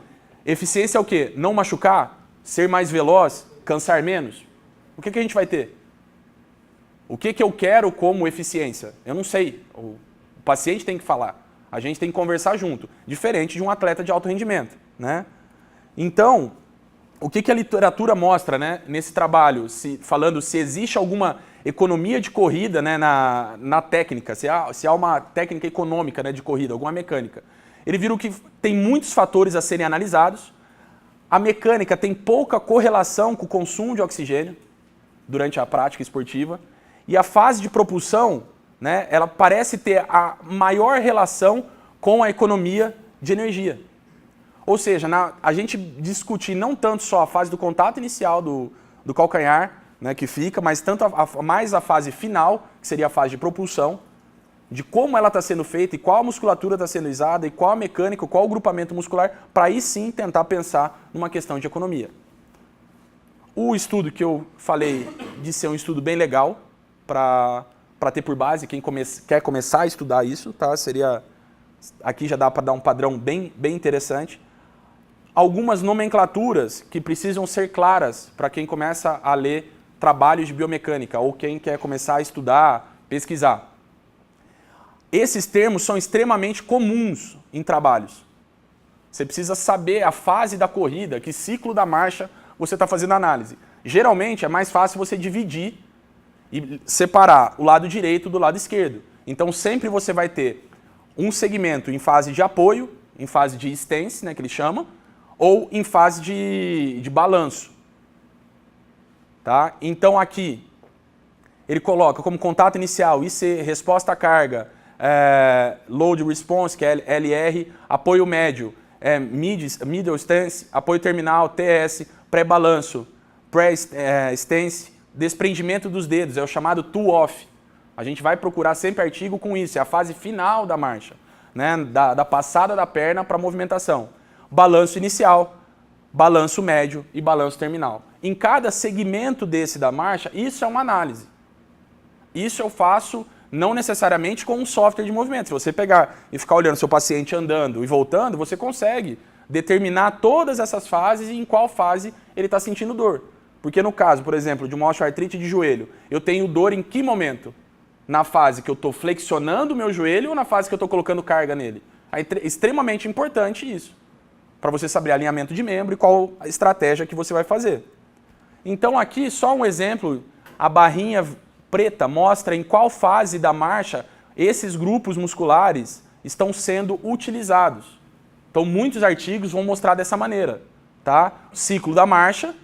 Eficiência é o quê? Não machucar? Ser mais veloz? Cansar menos? O que a gente vai ter? O que eu quero como eficiência? Eu não sei. O paciente tem que falar. A gente tem que conversar junto. Diferente de um atleta de alto rendimento, né? Então, o que a literatura mostra, né, nesse trabalho, falando se existe alguma economia de corrida, né, na técnica, se há uma técnica econômica, né, de corrida, alguma mecânica. Ele viu que tem muitos fatores a serem analisados. A mecânica tem pouca correlação com o consumo de oxigênio durante a prática esportiva. E a fase de propulsão, né, ela parece ter a maior relação com a economia de energia. Ou seja, a gente discutir não tanto só a fase do contato inicial do calcanhar, né, que fica, mas tanto mais a fase final, que seria a fase de propulsão, de como ela está sendo feita e qual a musculatura está sendo usada e qual a mecânica, qual o grupamento muscular, para aí sim tentar pensar numa questão de economia. O estudo que eu falei de ser um estudo bem legal, para ter por base quem quer começar a estudar isso, tá? Aqui já dá para dar um padrão bem interessante. Algumas nomenclaturas que precisam ser claras para quem começa a ler trabalhos de biomecânica ou quem quer começar a estudar, pesquisar. Esses termos são extremamente comuns em trabalhos. Você precisa saber a fase da corrida, que ciclo da marcha você está fazendo análise. Geralmente é mais fácil você dividir e separar o lado direito do lado esquerdo. Então sempre você vai ter um segmento em fase de apoio, em fase de stance, né, que ele chama, ou em fase de balanço. Tá? Então aqui ele coloca como contato inicial IC, resposta à carga, load response, que é LR, apoio médio, middle stance, apoio terminal, TS, pré-balanço, pré-stance, desprendimento dos dedos, é o chamado two-off. A gente vai procurar sempre artigo com isso, é a fase final da marcha, né? da passada da perna para a movimentação. Balanço inicial, balanço médio e balanço terminal. Em cada segmento desse da marcha, isso é uma análise. Isso eu faço não necessariamente com um software de movimento. Se você pegar e ficar olhando seu paciente andando e voltando, você consegue determinar todas essas fases e em qual fase ele está sentindo dor. Porque no caso, por exemplo, de uma osteoartrite de joelho, eu tenho dor em que momento? Na fase que eu estou flexionando o meu joelho ou na fase que eu estou colocando carga nele? É extremamente importante isso, para você saber alinhamento de membro e qual a estratégia que você vai fazer. Então aqui, só um exemplo, a barrinha preta mostra em qual fase da marcha esses grupos musculares estão sendo utilizados. Então muitos artigos vão mostrar dessa maneira, tá? Ciclo da marcha,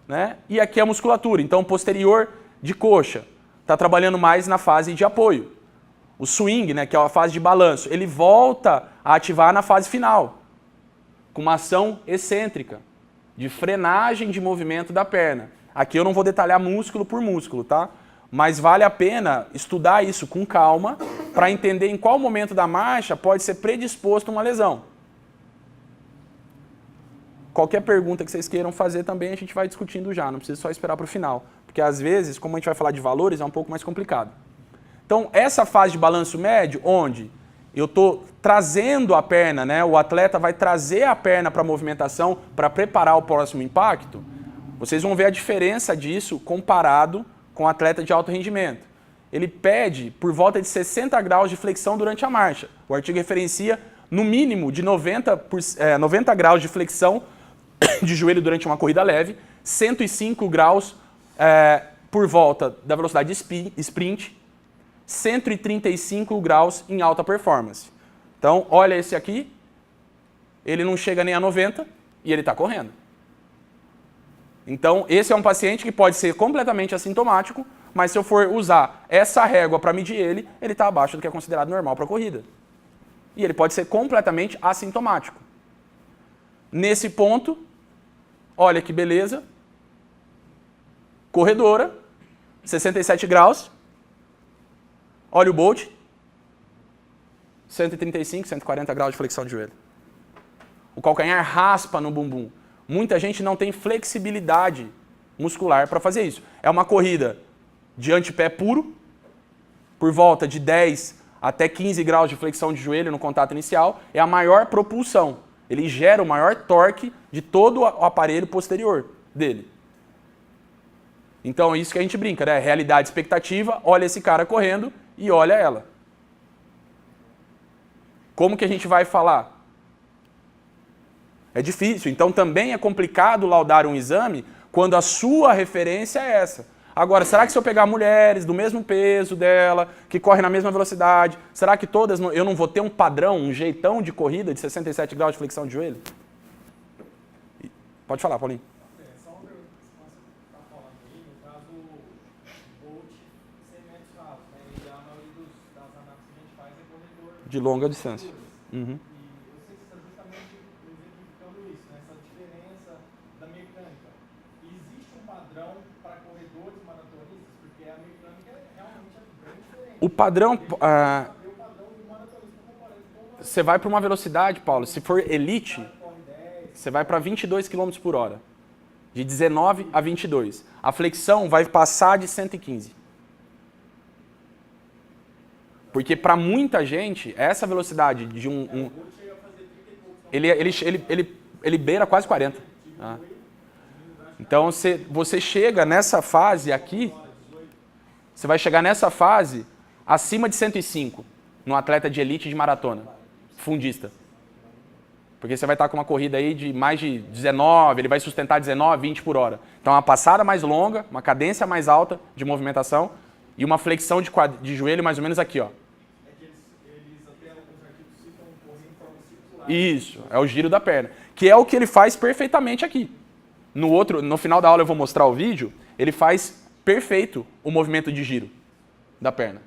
né? E aqui a musculatura, então posterior de coxa, está trabalhando mais na fase de apoio. O swing, né, que é a fase de balanço, ele volta a ativar na fase final, com uma ação excêntrica, de frenagem de movimento da perna. Aqui eu não vou detalhar músculo por músculo, tá? Mas vale a pena estudar isso com calma para entender em qual momento da marcha pode ser predisposto a uma lesão. Qualquer pergunta que vocês queiram fazer também a gente vai discutindo já, não precisa só esperar para o final. Porque às vezes, como a gente vai falar de valores, é um pouco mais complicado. Então, essa fase de balanço médio, onde eu estou trazendo a perna, né, o atleta vai trazer a perna para a movimentação para preparar o próximo impacto, vocês vão ver a diferença disso comparado com o atleta de alto rendimento. Ele pede por volta de 60 graus de flexão durante a marcha. O artigo referencia no mínimo de 90 graus de flexão de joelho durante uma corrida leve, 105 graus por volta da velocidade de sprint, 135 graus em alta performance. Então, olha esse aqui, ele não chega nem a 90 e ele está correndo. Então, esse é um paciente que pode ser completamente assintomático, mas se eu for usar essa régua para medir ele está abaixo do que é considerado normal para a corrida. E ele pode ser completamente assintomático. Nesse ponto, olha que beleza, corredora, 67 graus, olha o Bolt, 135, 140 graus de flexão de joelho. O calcanhar raspa no bumbum. Muita gente não tem flexibilidade muscular para fazer isso. É uma corrida de antepé puro, por volta de 10 até 15 graus de flexão de joelho no contato inicial, é a maior propulsão. Ele gera o maior torque de todo o aparelho posterior dele. Então, isso que a gente brinca, né? Realidade, expectativa, olha esse cara correndo e olha ela. Como que a gente vai falar? É difícil. Então, também é complicado laudar um exame quando a sua referência é essa. Agora, será que se eu pegar mulheres do mesmo peso dela, que correm na mesma velocidade, será que todas, eu não vou ter um padrão, um jeitão de corrida de 67 graus de flexão de joelho? Pode falar, Paulinho.
Só uma pergunta que você está falando aí, no caso, Bolt 100 metros rasos, né? E a maioria das análises que a gente faz é corredor.
De longa distância.
E
Uhum.
eu sei que você está justamente exemplificando isso, né? Essa diferença da mecânica. Existe um padrão para corredores maratonistas? Porque a mecânica realmente é bem diferente.
O padrão...
Saber o padrão do maratonista comparando com
Você vai para uma velocidade, Paulo, se for elite, você vai para 22 km por hora. De 19 a 22. A flexão vai passar de 115. Porque para muita gente, essa velocidade de ele beira quase 40. Tá? Então, você chega nessa fase aqui, você vai chegar nessa fase acima de 105, no atleta de elite de maratona, fundista. Porque você vai estar com uma corrida aí de mais de 19, ele vai sustentar 19, 20 por hora. Então, uma passada mais longa, uma cadência mais alta de movimentação e uma flexão de joelho mais ou menos aqui, ó.
eles até alguns artigos citam correr em forma circular.
Isso, é o giro da perna. Que é o que ele faz perfeitamente aqui. No final da aula eu vou mostrar o vídeo, ele faz perfeito o movimento de giro da perna.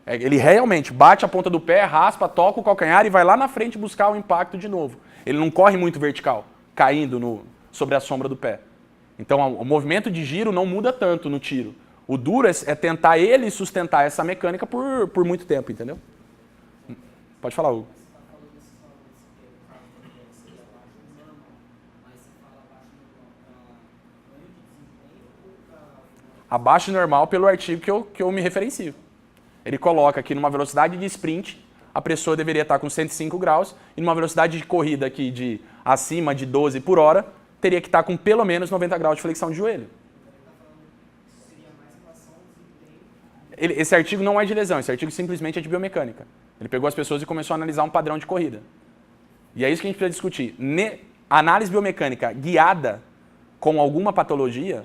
Ele realmente bate a ponta do pé, raspa, toca o calcanhar e vai lá na frente buscar o impacto de novo. Ele não corre muito vertical, caindo sobre a sombra do pé. Então o movimento de giro não muda tanto no tiro. O duro é tentar ele sustentar essa mecânica por muito tempo, entendeu? Pode falar, Hugo. Abaixo do normal pelo artigo que eu me referencio. Ele coloca que numa velocidade de sprint, a pessoa deveria estar com 105 graus, e numa velocidade de corrida aqui de acima de 12 por hora, teria que estar com pelo menos 90 graus de flexão de joelho. Esse artigo não é de lesão, esse artigo simplesmente é de biomecânica. Ele pegou as pessoas e começou a analisar um padrão de corrida. E é isso que a gente precisa discutir. Análise biomecânica guiada com alguma patologia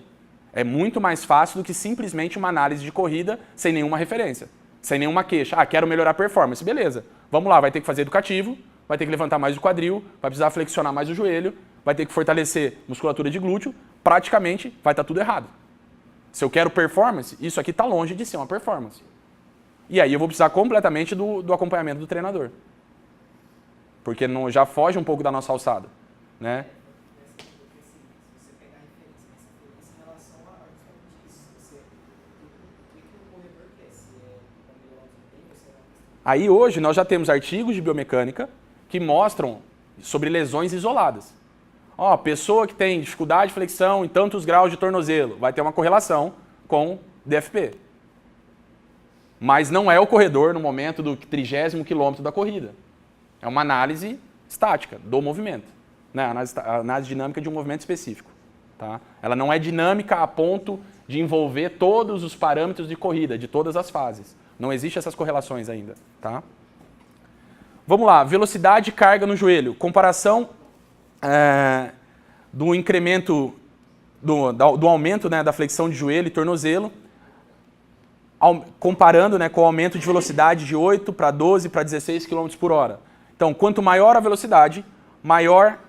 é muito mais fácil do que simplesmente uma análise de corrida sem nenhuma referência, sem nenhuma queixa. Quero melhorar a performance. Beleza, vamos lá, vai ter que fazer educativo, vai ter que levantar mais o quadril, vai precisar flexionar mais o joelho, vai ter que fortalecer musculatura de glúteo, praticamente vai estar tudo errado. Se eu quero performance, isso aqui está longe de ser uma performance. E aí eu vou precisar completamente do acompanhamento do treinador. Porque já foge um pouco da nossa alçada, né? Aí hoje nós já temos artigos de biomecânica que mostram sobre lesões isoladas. Pessoa que tem dificuldade de flexão em tantos graus de tornozelo, vai ter uma correlação com DFP. Mas não é o corredor no momento do 30º quilômetro da corrida. É uma análise estática do movimento, né? Análise dinâmica de um movimento específico. Tá? Ela não é dinâmica a ponto de envolver todos os parâmetros de corrida, de todas as fases. Não existem essas correlações ainda. Tá? Vamos lá, velocidade e carga no joelho. Comparação do incremento, do aumento, né, da flexão de joelho e tornozelo, comparando, né, com o aumento de velocidade de 8 para 12 para 16 km por hora. Então, quanto maior a velocidade, maior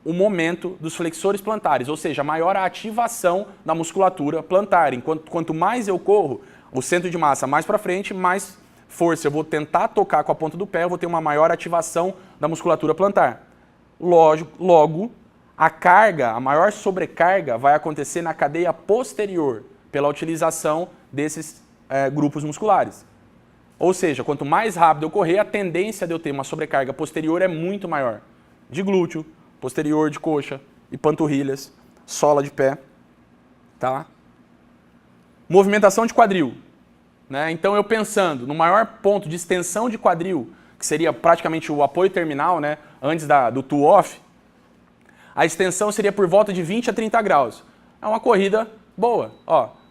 o momento dos flexores plantares, ou seja, maior a ativação da musculatura plantar. Quanto mais eu corro, o centro de massa mais para frente, mais força eu vou tentar tocar com a ponta do pé, eu vou ter uma maior ativação da musculatura plantar. Logo, a carga, a maior sobrecarga vai acontecer na cadeia posterior, pela utilização desses grupos musculares. Ou seja, quanto mais rápido eu correr, a tendência de eu ter uma sobrecarga posterior é muito maior. De glúteo, posterior de coxa e panturrilhas, sola de pé. Tá? Movimentação de quadril. Né? Então eu pensando no maior ponto de extensão de quadril, que seria praticamente o apoio terminal, né, antes do two-off, a extensão seria por volta de 20 a 30 graus. É uma corrida boa.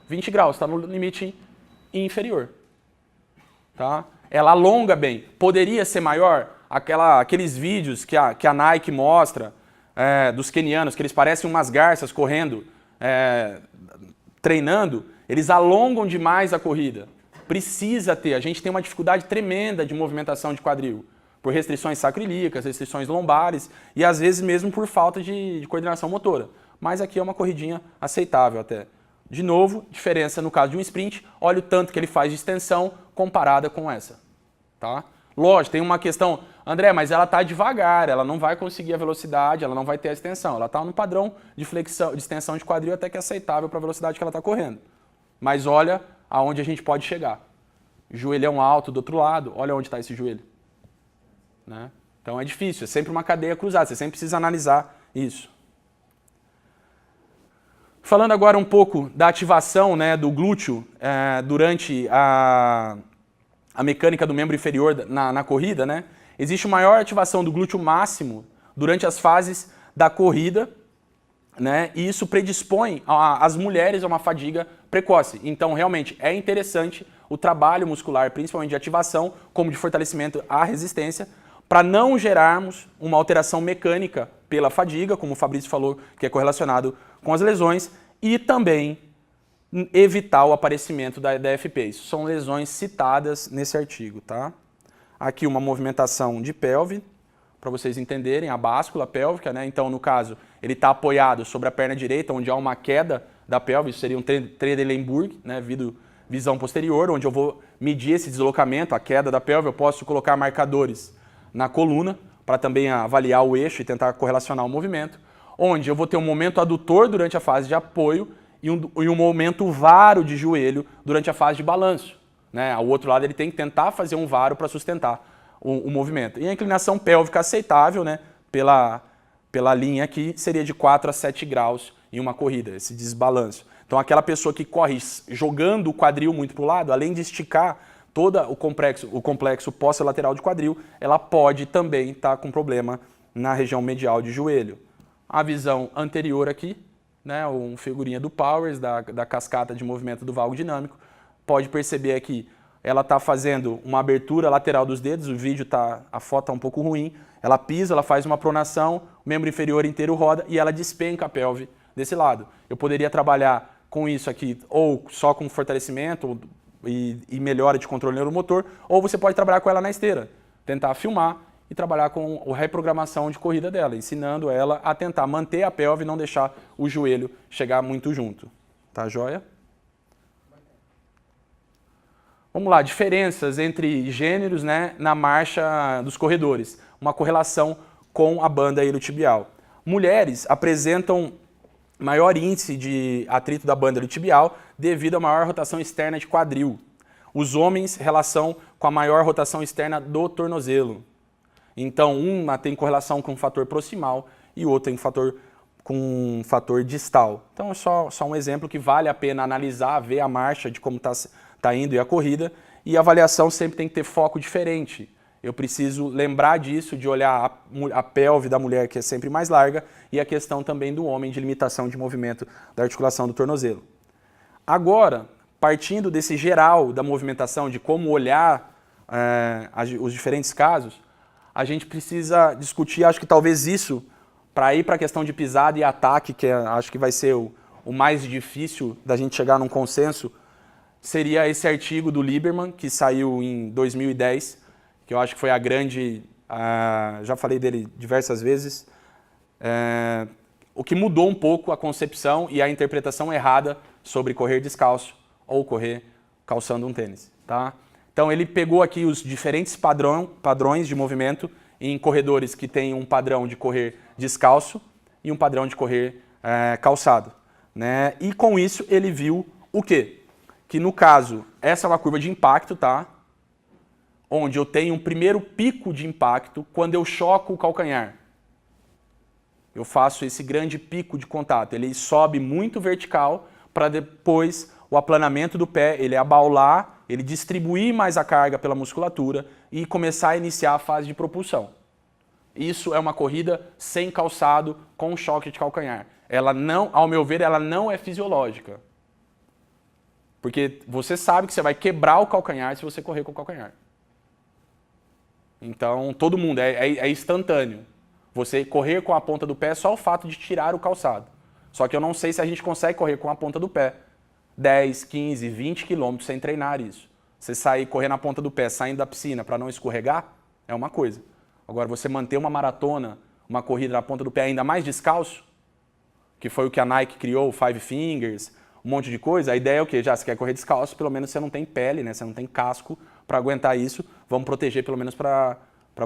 20 graus, está no limite inferior. Tá? Ela alonga bem. Poderia ser maior? Aqueles vídeos que a Nike mostra dos quenianos, que eles parecem umas garças correndo, treinando, eles alongam demais a corrida. Precisa ter. A gente tem uma dificuldade tremenda de movimentação de quadril, por restrições sacroiliacas, restrições lombares e às vezes mesmo por falta de coordenação motora. Mas aqui é uma corridinha aceitável até. De novo, diferença no caso de um sprint, olha o tanto que ele faz de extensão comparada com essa. Tá? Lógico, tem uma questão, André, mas ela está devagar, ela não vai conseguir a velocidade, ela não vai ter a extensão. Ela está no padrão de flexão, de extensão de quadril até que é aceitável para a velocidade que ela está correndo. Mas olha aonde a gente pode chegar. Joelhão alto do outro lado, olha onde está esse joelho. Né? Então é difícil, é sempre uma cadeia cruzada, você sempre precisa analisar isso. Falando agora um pouco da ativação, né, do glúteo durante a mecânica do membro inferior na corrida, né, existe maior ativação do glúteo máximo durante as fases da corrida, né, e isso predispõe as mulheres a uma fadiga precoce. Então, realmente, é interessante o trabalho muscular, principalmente de ativação, como de fortalecimento à resistência, para não gerarmos uma alteração mecânica pela fadiga, como o Fabrício falou, que é correlacionado com as lesões, e também evitar o aparecimento da DFP. Isso são lesões citadas nesse artigo. Tá? Aqui uma movimentação de pelve, para vocês entenderem, a báscula pélvica. Né? Então, no caso, ele está apoiado sobre a perna direita, onde há uma queda da pelve, isso seria um Trendelenburg, né? Visão posterior, onde eu vou medir esse deslocamento, a queda da pelve. Eu posso colocar marcadores na coluna, para também avaliar o eixo e tentar correlacionar o movimento, onde eu vou ter um momento adutor durante a fase de apoio e um momento varo de joelho durante a fase de balanço. Né? Ao outro lado ele tem que tentar fazer um varo para sustentar o movimento. E a inclinação pélvica aceitável, né, pela linha aqui, seria de 4 a 7 graus em uma corrida, esse desbalanço. Então aquela pessoa que corre jogando o quadril muito para o lado, além de esticar todo o complexo posterolateral de quadril, ela pode também estar com problema na região medial de joelho. A visão anterior aqui, né, uma figurinha do Powers, da cascata de movimento do valgo dinâmico, pode perceber aqui, ela está fazendo uma abertura lateral dos dedos, a foto está um pouco ruim, ela pisa, ela faz uma pronação, o membro inferior inteiro roda e ela despenca a pelve desse lado. Eu poderia trabalhar com isso aqui, ou só com fortalecimento, e melhora de controle neuromotor, ou você pode trabalhar com ela na esteira, tentar filmar e trabalhar com a reprogramação de corrida dela, ensinando ela a tentar manter a pelve e não deixar o joelho chegar muito junto. Tá joia? Vamos lá, diferenças entre gêneros, né, na marcha dos corredores. Uma correlação com a banda iliotibial. Mulheres apresentam maior índice de atrito da banda iliotibial devido à maior rotação externa de quadril. Os homens, relação com a maior rotação externa do tornozelo. Então, uma tem correlação com o fator proximal e outra tem com um fator distal. Então, é só um exemplo que vale a pena analisar, ver a marcha de como está indo e a corrida. E a avaliação sempre tem que ter foco diferente. Eu preciso lembrar disso, de olhar a pelve da mulher, que é sempre mais larga, e a questão também do homem de limitação de movimento da articulação do tornozelo. Agora, partindo desse geral da movimentação, de como olhar os diferentes casos, a gente precisa discutir, acho que talvez isso, para ir para a questão de pisada e ataque, que acho que vai ser o mais difícil da gente chegar num consenso, seria esse artigo do Lieberman, que saiu em 2010, que eu acho que foi a grande, já falei dele diversas vezes, o que mudou um pouco a concepção e a interpretação errada sobre correr descalço ou correr calçando um tênis. Tá? Então ele pegou aqui os diferentes padrões de movimento em corredores que têm um padrão de correr descalço e um padrão de correr calçado. Né? E com isso ele viu o quê? Que no caso, essa é uma curva de impacto, tá? Onde eu tenho um primeiro pico de impacto quando eu choco o calcanhar. Eu faço esse grande pico de contato. Ele sobe muito vertical para depois o aplanamento do pé, ele abaular, ele distribuir mais a carga pela musculatura e começar a iniciar a fase de propulsão. Isso é uma corrida sem calçado com choque de calcanhar. Ela não, ao meu ver, ela não é fisiológica. Porque você sabe que você vai quebrar o calcanhar se você correr com o calcanhar. Então, todo mundo, é instantâneo. Você correr com a ponta do pé é só o fato de tirar o calçado. Só que eu não sei se a gente consegue correr com a ponta do pé 10, 15, 20 quilômetros sem treinar isso. Você sair, correr na ponta do pé, saindo da piscina para não escorregar, é uma coisa. Agora, você manter uma maratona, uma corrida na ponta do pé ainda mais descalço, que foi o que a Nike criou, o Five Fingers, um monte de coisa, a ideia é o quê? Já, você quer correr descalço, pelo menos você não tem pele, né? Você não tem casco para aguentar isso, vamos proteger pelo menos para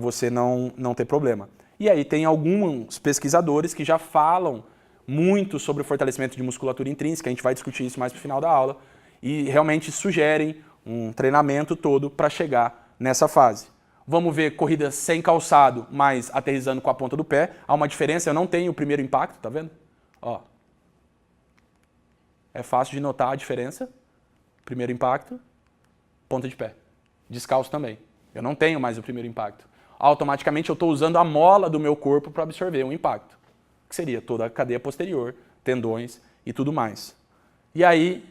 você não ter problema. E aí tem alguns pesquisadores que já falam muito sobre o fortalecimento de musculatura intrínseca, a gente vai discutir isso mais para o final da aula, e realmente sugerem um treinamento todo para chegar nessa fase. Vamos ver corridas sem calçado, mas aterrissando com a ponta do pé. Há uma diferença, eu não tenho o primeiro impacto, tá vendo? Ó. É fácil de notar a diferença. Primeiro impacto, ponta de pé. Descalço também. Eu não tenho mais o primeiro impacto. Automaticamente eu estou usando a mola do meu corpo para absorver o impacto, que seria toda a cadeia posterior, tendões e tudo mais. E aí,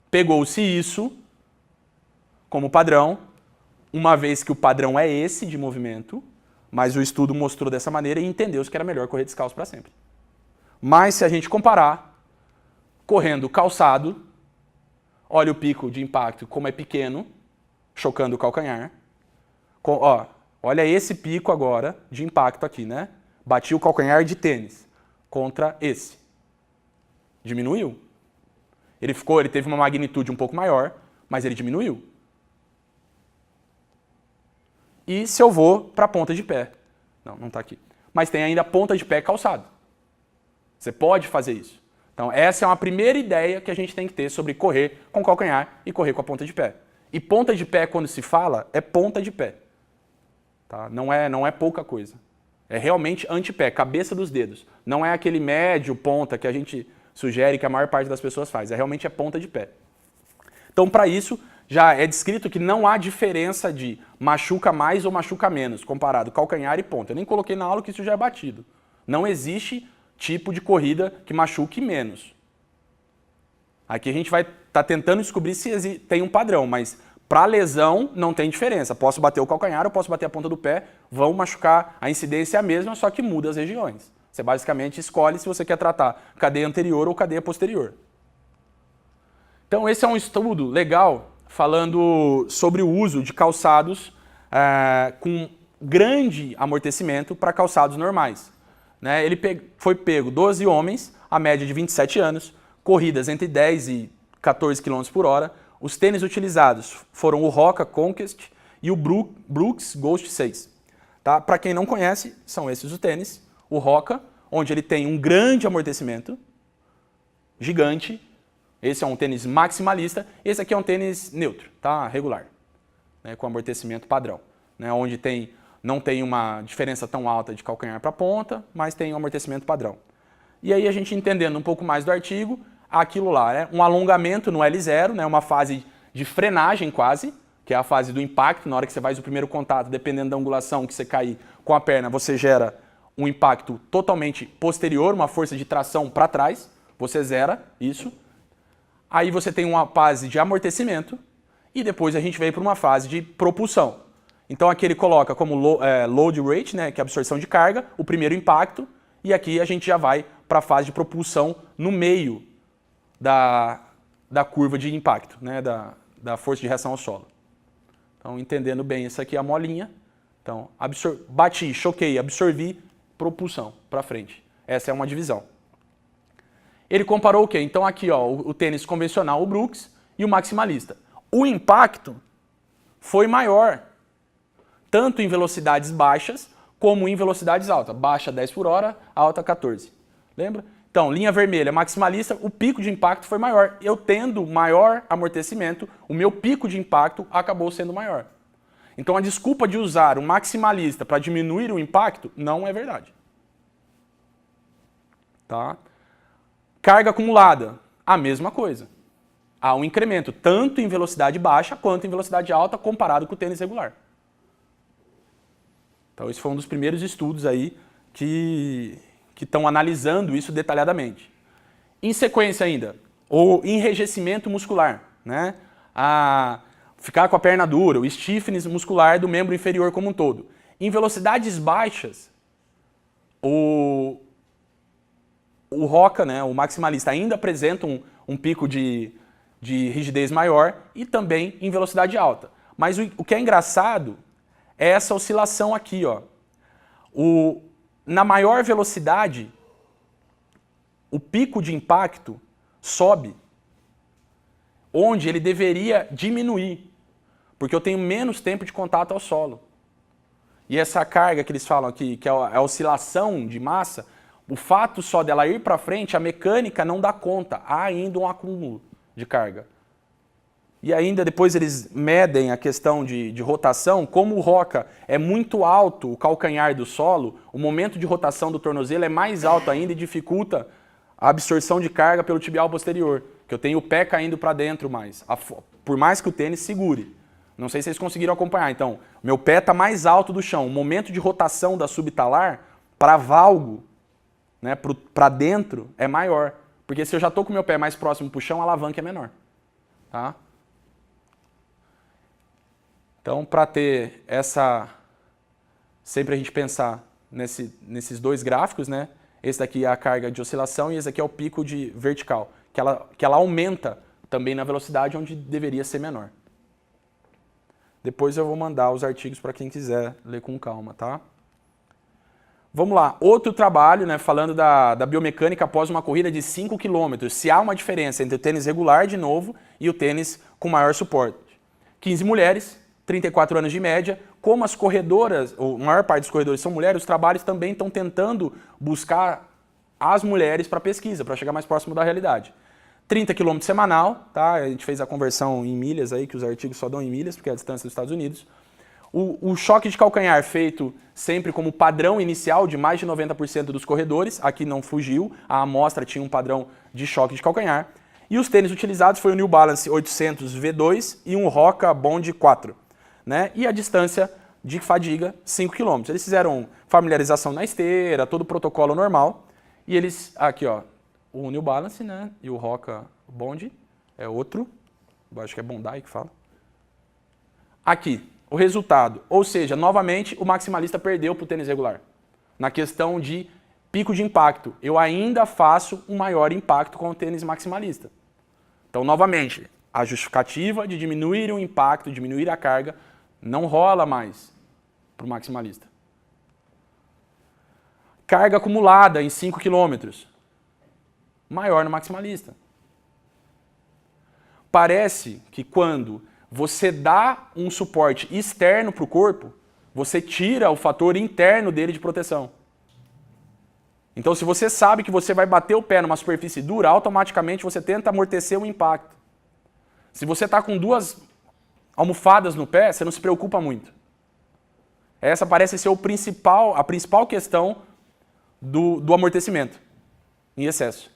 pegou-se isso como padrão, uma vez que o padrão é esse de movimento, mas o estudo mostrou dessa maneira e entendeu-se que era melhor correr descalço para sempre. Mas se a gente comparar, correndo calçado, olha o pico de impacto como é pequeno, chocando o calcanhar. Ó, olha esse pico agora de impacto aqui, né? Bati o calcanhar de tênis contra esse. Diminuiu. Ele teve uma magnitude um pouco maior, mas ele diminuiu. E se eu vou para a ponta de pé? Não está aqui. Mas tem ainda a ponta de pé calçado. Você pode fazer isso. Então essa é uma primeira ideia que a gente tem que ter sobre correr com calcanhar e correr com a ponta de pé. E ponta de pé, quando se fala, é ponta de pé. Tá? Não é pouca coisa. É realmente antepé, cabeça dos dedos. Não é aquele médio ponta que a gente sugere que a maior parte das pessoas faz. Realmente é ponta de pé. Então, para isso, já é descrito que não há diferença de machuca mais ou machuca menos, comparado calcanhar e ponta. Eu nem coloquei na aula que isso já é batido. Não existe tipo de corrida que machuque menos. Aqui a gente vai estar tentando descobrir se tem um padrão, mas para lesão não tem diferença. Posso bater o calcanhar, eu posso bater a ponta do pé, vão machucar, a incidência é a mesma, só que muda as regiões. Você basicamente escolhe se você quer tratar cadeia anterior ou cadeia posterior. Então esse é um estudo legal falando sobre o uso de calçados com grande amortecimento para calçados normais. Né? Ele foi pego 12 homens, a média de 27 anos, corridas entre 10 e 14 km por hora. Os tênis utilizados foram o Hoka Conquest e o Brooks Ghost 6. Tá? Para quem não conhece, são esses os tênis. O Hoka, onde ele tem um grande amortecimento, gigante. Esse é um tênis maximalista. Esse aqui é um tênis neutro, tá? Regular, né? Com amortecimento padrão, né? Onde não tem uma diferença tão alta de calcanhar para ponta, mas tem um amortecimento padrão. E aí a gente entendendo um pouco mais do artigo, aquilo lá, né? Um alongamento no L0, né? Uma fase de frenagem quase, que é a fase do impacto. Na hora que você faz o primeiro contato, dependendo da angulação que você cair com a perna, você gera um impacto totalmente posterior, uma força de tração para trás, você zera isso. Aí você tem uma fase de amortecimento e depois a gente veio para uma fase de propulsão. Então aqui ele coloca como load rate, né, que é a absorção de carga, o primeiro impacto, e aqui a gente já vai para a fase de propulsão no meio da curva de impacto, né, da força de reação ao solo. Então, entendendo bem, essa aqui é a molinha. Então, bati, choquei, absorvi, propulsão para frente. Essa é uma divisão. Ele comparou o quê? Então, aqui ó, o tênis convencional, o Brooks, e o maximalista. O impacto foi maior, tanto em velocidades baixas, como em velocidades altas. Baixa 10 por hora, alta 14. Lembra? Então, linha vermelha, maximalista, o pico de impacto foi maior. Eu tendo maior amortecimento, o meu pico de impacto acabou sendo maior. Então, a desculpa de usar o maximalista para diminuir o impacto não é verdade. Tá? Carga acumulada, a mesma coisa. Há um incremento, tanto em velocidade baixa quanto em velocidade alta, comparado com o tênis regular. Então, esse foi um dos primeiros estudos aí que estão analisando isso detalhadamente. Em sequência ainda, o enrijecimento muscular. né? A ficar com a perna dura, o stiffness muscular do membro inferior como um todo. Em velocidades baixas, o ROCA, né, o maximalista, ainda apresenta um pico de rigidez maior e também em velocidade alta. Mas o que é engraçado é essa oscilação aqui, ó. Na maior velocidade, o pico de impacto sobe, onde ele deveria diminuir, porque eu tenho menos tempo de contato ao solo. E essa carga que eles falam aqui, que é a oscilação de massa, o fato só dela ir para frente, a mecânica não dá conta, há ainda um acúmulo de carga. E ainda depois eles medem a questão de rotação, como o ROCA é muito alto, o calcanhar do solo, o momento de rotação do tornozelo é mais alto ainda e dificulta a absorção de carga pelo tibial posterior, que eu tenho o pé caindo para dentro mais, por mais que o tênis segure. Não sei se vocês conseguiram acompanhar. Então, meu pé está mais alto do chão, o momento de rotação da subtalar para valgo, né, para dentro, é maior. Porque se eu já estou com o meu pé mais próximo para o chão, a alavanca é menor. Tá? Então, para ter essa... Sempre a gente pensar nesses dois gráficos, né? Esse daqui é a carga de oscilação e esse aqui é o pico de vertical, que ela aumenta também na velocidade onde deveria ser menor. Depois eu vou mandar os artigos para quem quiser ler com calma, tá? Vamos lá, outro trabalho, né, falando da biomecânica após uma corrida de 5 km. Se há uma diferença entre o tênis regular, de novo, e o tênis com maior suporte. 15 mulheres, 34 anos de média. Como as corredoras, ou a maior parte dos corredores são mulheres, os trabalhos também estão tentando buscar as mulheres para pesquisa, para chegar mais próximo da realidade. 30 km semanal, tá? A gente fez a conversão em milhas aí, que os artigos só dão em milhas, porque é a distância dos Estados Unidos. O choque de calcanhar feito sempre como padrão inicial de mais de 90% dos corredores, aqui não fugiu, a amostra tinha um padrão de choque de calcanhar. E os tênis utilizados foi o New Balance 800 V2 e um ROCA Bond 4. Né? E a distância de fadiga, 5 km. Eles fizeram familiarização na esteira, todo o protocolo normal. E eles, aqui ó, o New Balance, né? E o ROCA Bond é outro, eu acho que é Bondi que fala. Aqui, o resultado, ou seja, novamente o maximalista perdeu para o tênis regular. Na questão de pico de impacto, eu ainda faço um maior impacto com o tênis maximalista. Então, novamente, a justificativa de diminuir o impacto, diminuir a carga, não rola mais para o maximalista. Carga acumulada em 5 km, maior no maximalista. Parece que quando você dá um suporte externo para o corpo, você tira o fator interno dele de proteção. Então, se você sabe que você vai bater o pé numa superfície dura, automaticamente você tenta amortecer o impacto. Se você está com 2 almofadas no pé, você não se preocupa muito. Essa parece ser a principal questão do amortecimento em excesso.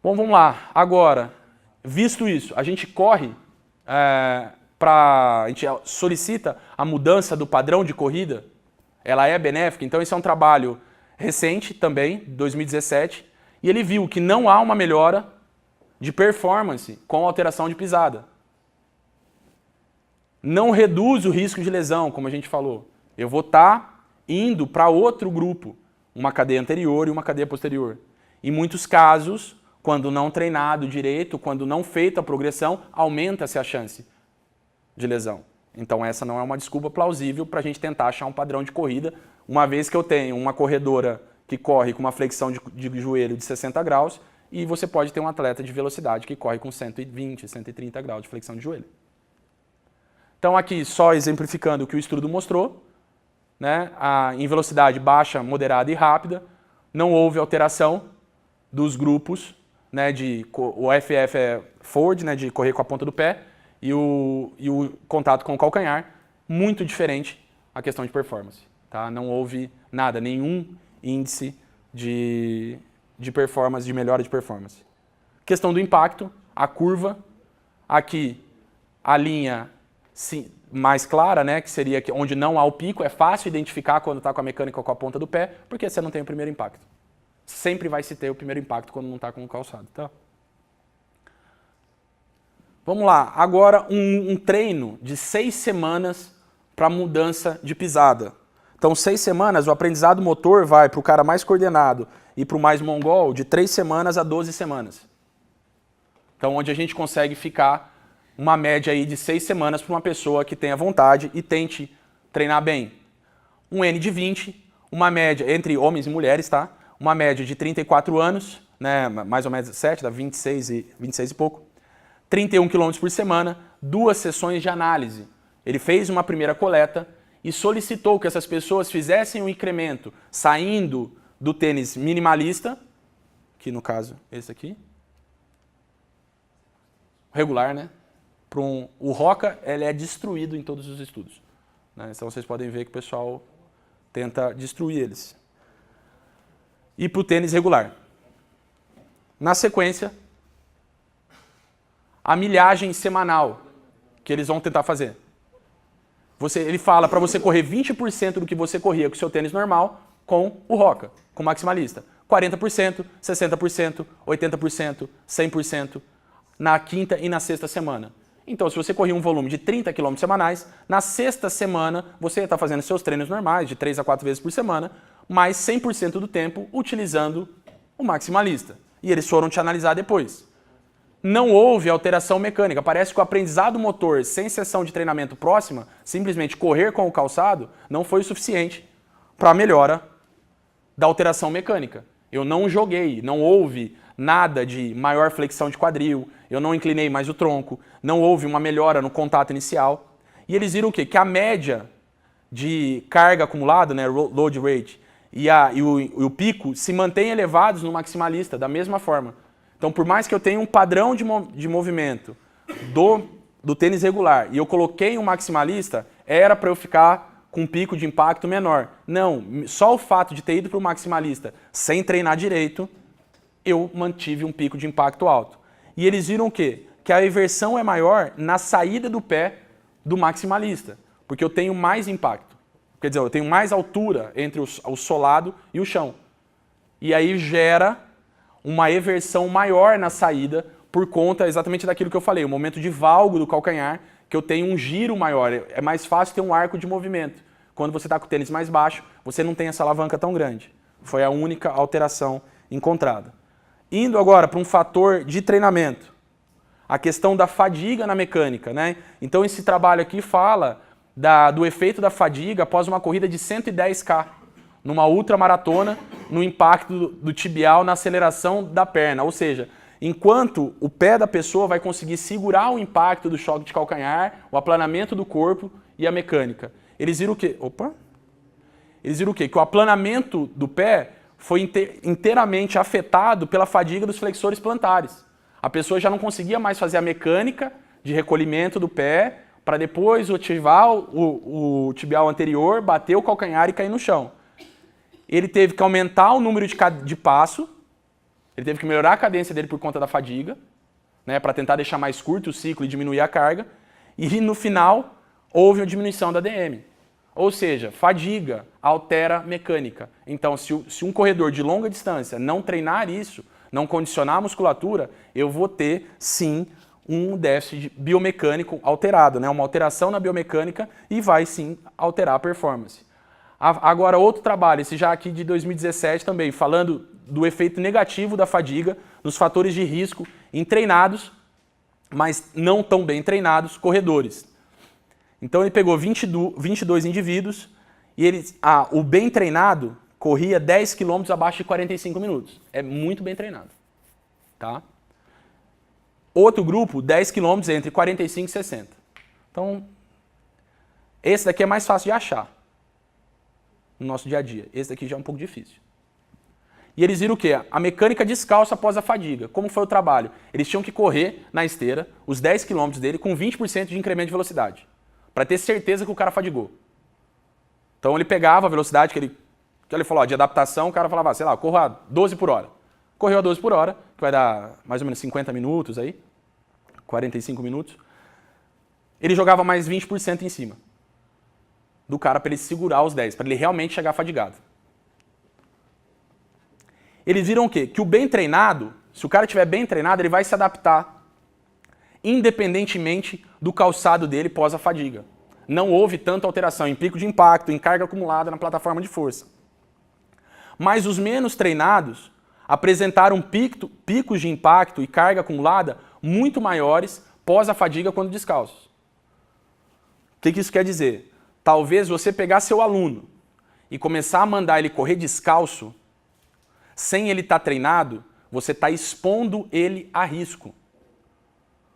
Bom, vamos lá. Agora, visto isso, a gente corre a gente solicita a mudança do padrão de corrida. Ela é benéfica, então esse é um trabalho recente também, 2017, e ele viu que não há uma melhora de performance com alteração de pisada. Não reduz o risco de lesão, como a gente falou. Eu vou estar indo para outro grupo, uma cadeia anterior e uma cadeia posterior. Em muitos casos, quando não treinado direito, quando não feita a progressão, aumenta-se a chance de lesão. Então essa não é uma desculpa plausível para a gente tentar achar um padrão de corrida, uma vez que eu tenho uma corredora que corre com uma flexão de joelho de 60 graus e você pode ter um atleta de velocidade que corre com 120, 130 graus de flexão de joelho. Então aqui só exemplificando o que o estudo mostrou, né? Em velocidade baixa, moderada e rápida, não houve alteração dos grupos, né? O FF é forward, né? De correr com a ponta do pé, e o contato com o calcanhar, muito diferente a questão de performance. Tá? Não houve nada, nenhum índice de performance, de melhora de performance. Questão do impacto, a curva, aqui a linha mais clara, né, que seria onde não há o pico, é fácil identificar quando está com a mecânica ou com a ponta do pé, porque você não tem o primeiro impacto. Sempre vai se ter o primeiro impacto quando não está com o calçado. Tá? Vamos lá, agora um treino de 6 semanas para mudança de pisada. Então, 6 semanas, o aprendizado motor vai para o cara mais coordenado e para o mais mongol de 3 semanas a 12 semanas. Então, onde a gente consegue ficar uma média aí de 6 semanas para uma pessoa que tenha vontade e tente treinar bem. Um N de 20, uma média entre homens e mulheres, tá? Uma média de 34 anos, né? Mais ou menos 7, dá 26 e pouco. 31 km por semana, 2 sessões de análise. Ele fez uma primeira coleta e solicitou que essas pessoas fizessem um incremento saindo do tênis minimalista, que no caso esse aqui, regular, né? O Roca, ele é destruído em todos os estudos, né? Então vocês podem ver que o pessoal tenta destruir eles. E para o tênis regular. Na sequência, a milhagem semanal que eles vão tentar fazer. Ele fala para você correr 20% do que você corria com o seu tênis normal com o Roca, com o maximalista. 40%, 60%, 80%, 100% na quinta e na sexta semana. Então, se você corria um volume de 30 km semanais, na sexta semana você está fazendo seus treinos normais, de 3 a 4 vezes por semana, mas 100% do tempo utilizando o maximalista. E eles foram te analisar depois. Não houve alteração mecânica. Parece que o aprendizado motor sem sessão de treinamento próxima, simplesmente correr com o calçado, não foi o suficiente para a melhora da alteração mecânica. Eu não joguei, não houve nada de maior flexão de quadril, eu não inclinei mais o tronco, não houve uma melhora no contato inicial. E eles viram o quê? Que a média de carga acumulada, né, load rate, e o pico se mantém elevados no maximalista, da mesma forma. Então, por mais que eu tenha um padrão de movimento do tênis regular e eu coloquei um maximalista, era para eu ficar com um pico de impacto menor. Não, só o fato de ter ido para o maximalista sem treinar direito, eu mantive um pico de impacto alto. E eles viram o quê? Que a inversão é maior na saída do pé do maximalista, porque eu tenho mais impacto. Quer dizer, eu tenho mais altura entre o solado e o chão. E aí gera uma eversão maior na saída por conta exatamente daquilo que eu falei, o momento de valgo do calcanhar, que eu tenho um giro maior, é mais fácil ter um arco de movimento. Quando você está com o tênis mais baixo, você não tem essa alavanca tão grande. Foi a única alteração encontrada. Indo agora para um fator de treinamento, a questão da fadiga na mecânica, né? Então esse trabalho aqui fala do efeito da fadiga após uma corrida de 110 km. Numa ultramaratona, no impacto do tibial na aceleração da perna. Ou seja, enquanto o pé da pessoa vai conseguir segurar o impacto do choque de calcanhar, o aplanamento do corpo e a mecânica. Eles viram o quê? Eles viram o quê? Que o aplanamento do pé foi inteiramente afetado pela fadiga dos flexores plantares. A pessoa já não conseguia mais fazer a mecânica de recolhimento do pé para depois ativar o tibial anterior, bater o calcanhar e cair no chão. Ele teve que aumentar o número de passo, ele teve que melhorar a cadência dele por conta da fadiga, né, para tentar deixar mais curto o ciclo e diminuir a carga, e no final houve uma diminuição da DM. Ou seja, fadiga altera mecânica. Então, se um corredor de longa distância não treinar isso, não condicionar a musculatura, eu vou ter, sim, um déficit biomecânico alterado, né, uma alteração na biomecânica e vai, sim, alterar a performance. Agora, outro trabalho, esse já aqui de 2017 também, falando do efeito negativo da fadiga nos fatores de risco em treinados, mas não tão bem treinados, corredores. Então ele pegou 22 indivíduos e o bem treinado corria 10 km abaixo de 45 minutos. É muito bem treinado. Tá? Outro grupo, 10 km entre 45 e 60. Então, esse daqui é mais fácil de achar no nosso dia a dia. Esse daqui já é um pouco difícil. E eles viram o quê? A mecânica descalça após a fadiga. Como foi o trabalho? Eles tinham que correr na esteira, os 10 km dele, com 20% de incremento de velocidade, para ter certeza que o cara fadigou. Então ele pegava a velocidade que ele falou, de adaptação, o cara falava, sei lá, corra a 12 por hora. Correu a 12 por hora, que vai dar mais ou menos 50 minutos aí, 45 minutos. Ele jogava mais 20% em cima do cara para ele segurar os 10, para ele realmente chegar fadigado. Eles viram o quê? Que o bem treinado, se o cara estiver bem treinado, ele vai se adaptar independentemente do calçado dele pós a fadiga. Não houve tanta alteração em pico de impacto, em carga acumulada na plataforma de força. Mas os menos treinados apresentaram picos de impacto e carga acumulada muito maiores pós a fadiga quando descalços. O que isso quer dizer? Talvez você pegar seu aluno e começar a mandar ele correr descalço, sem ele estar treinado, você está expondo ele a risco.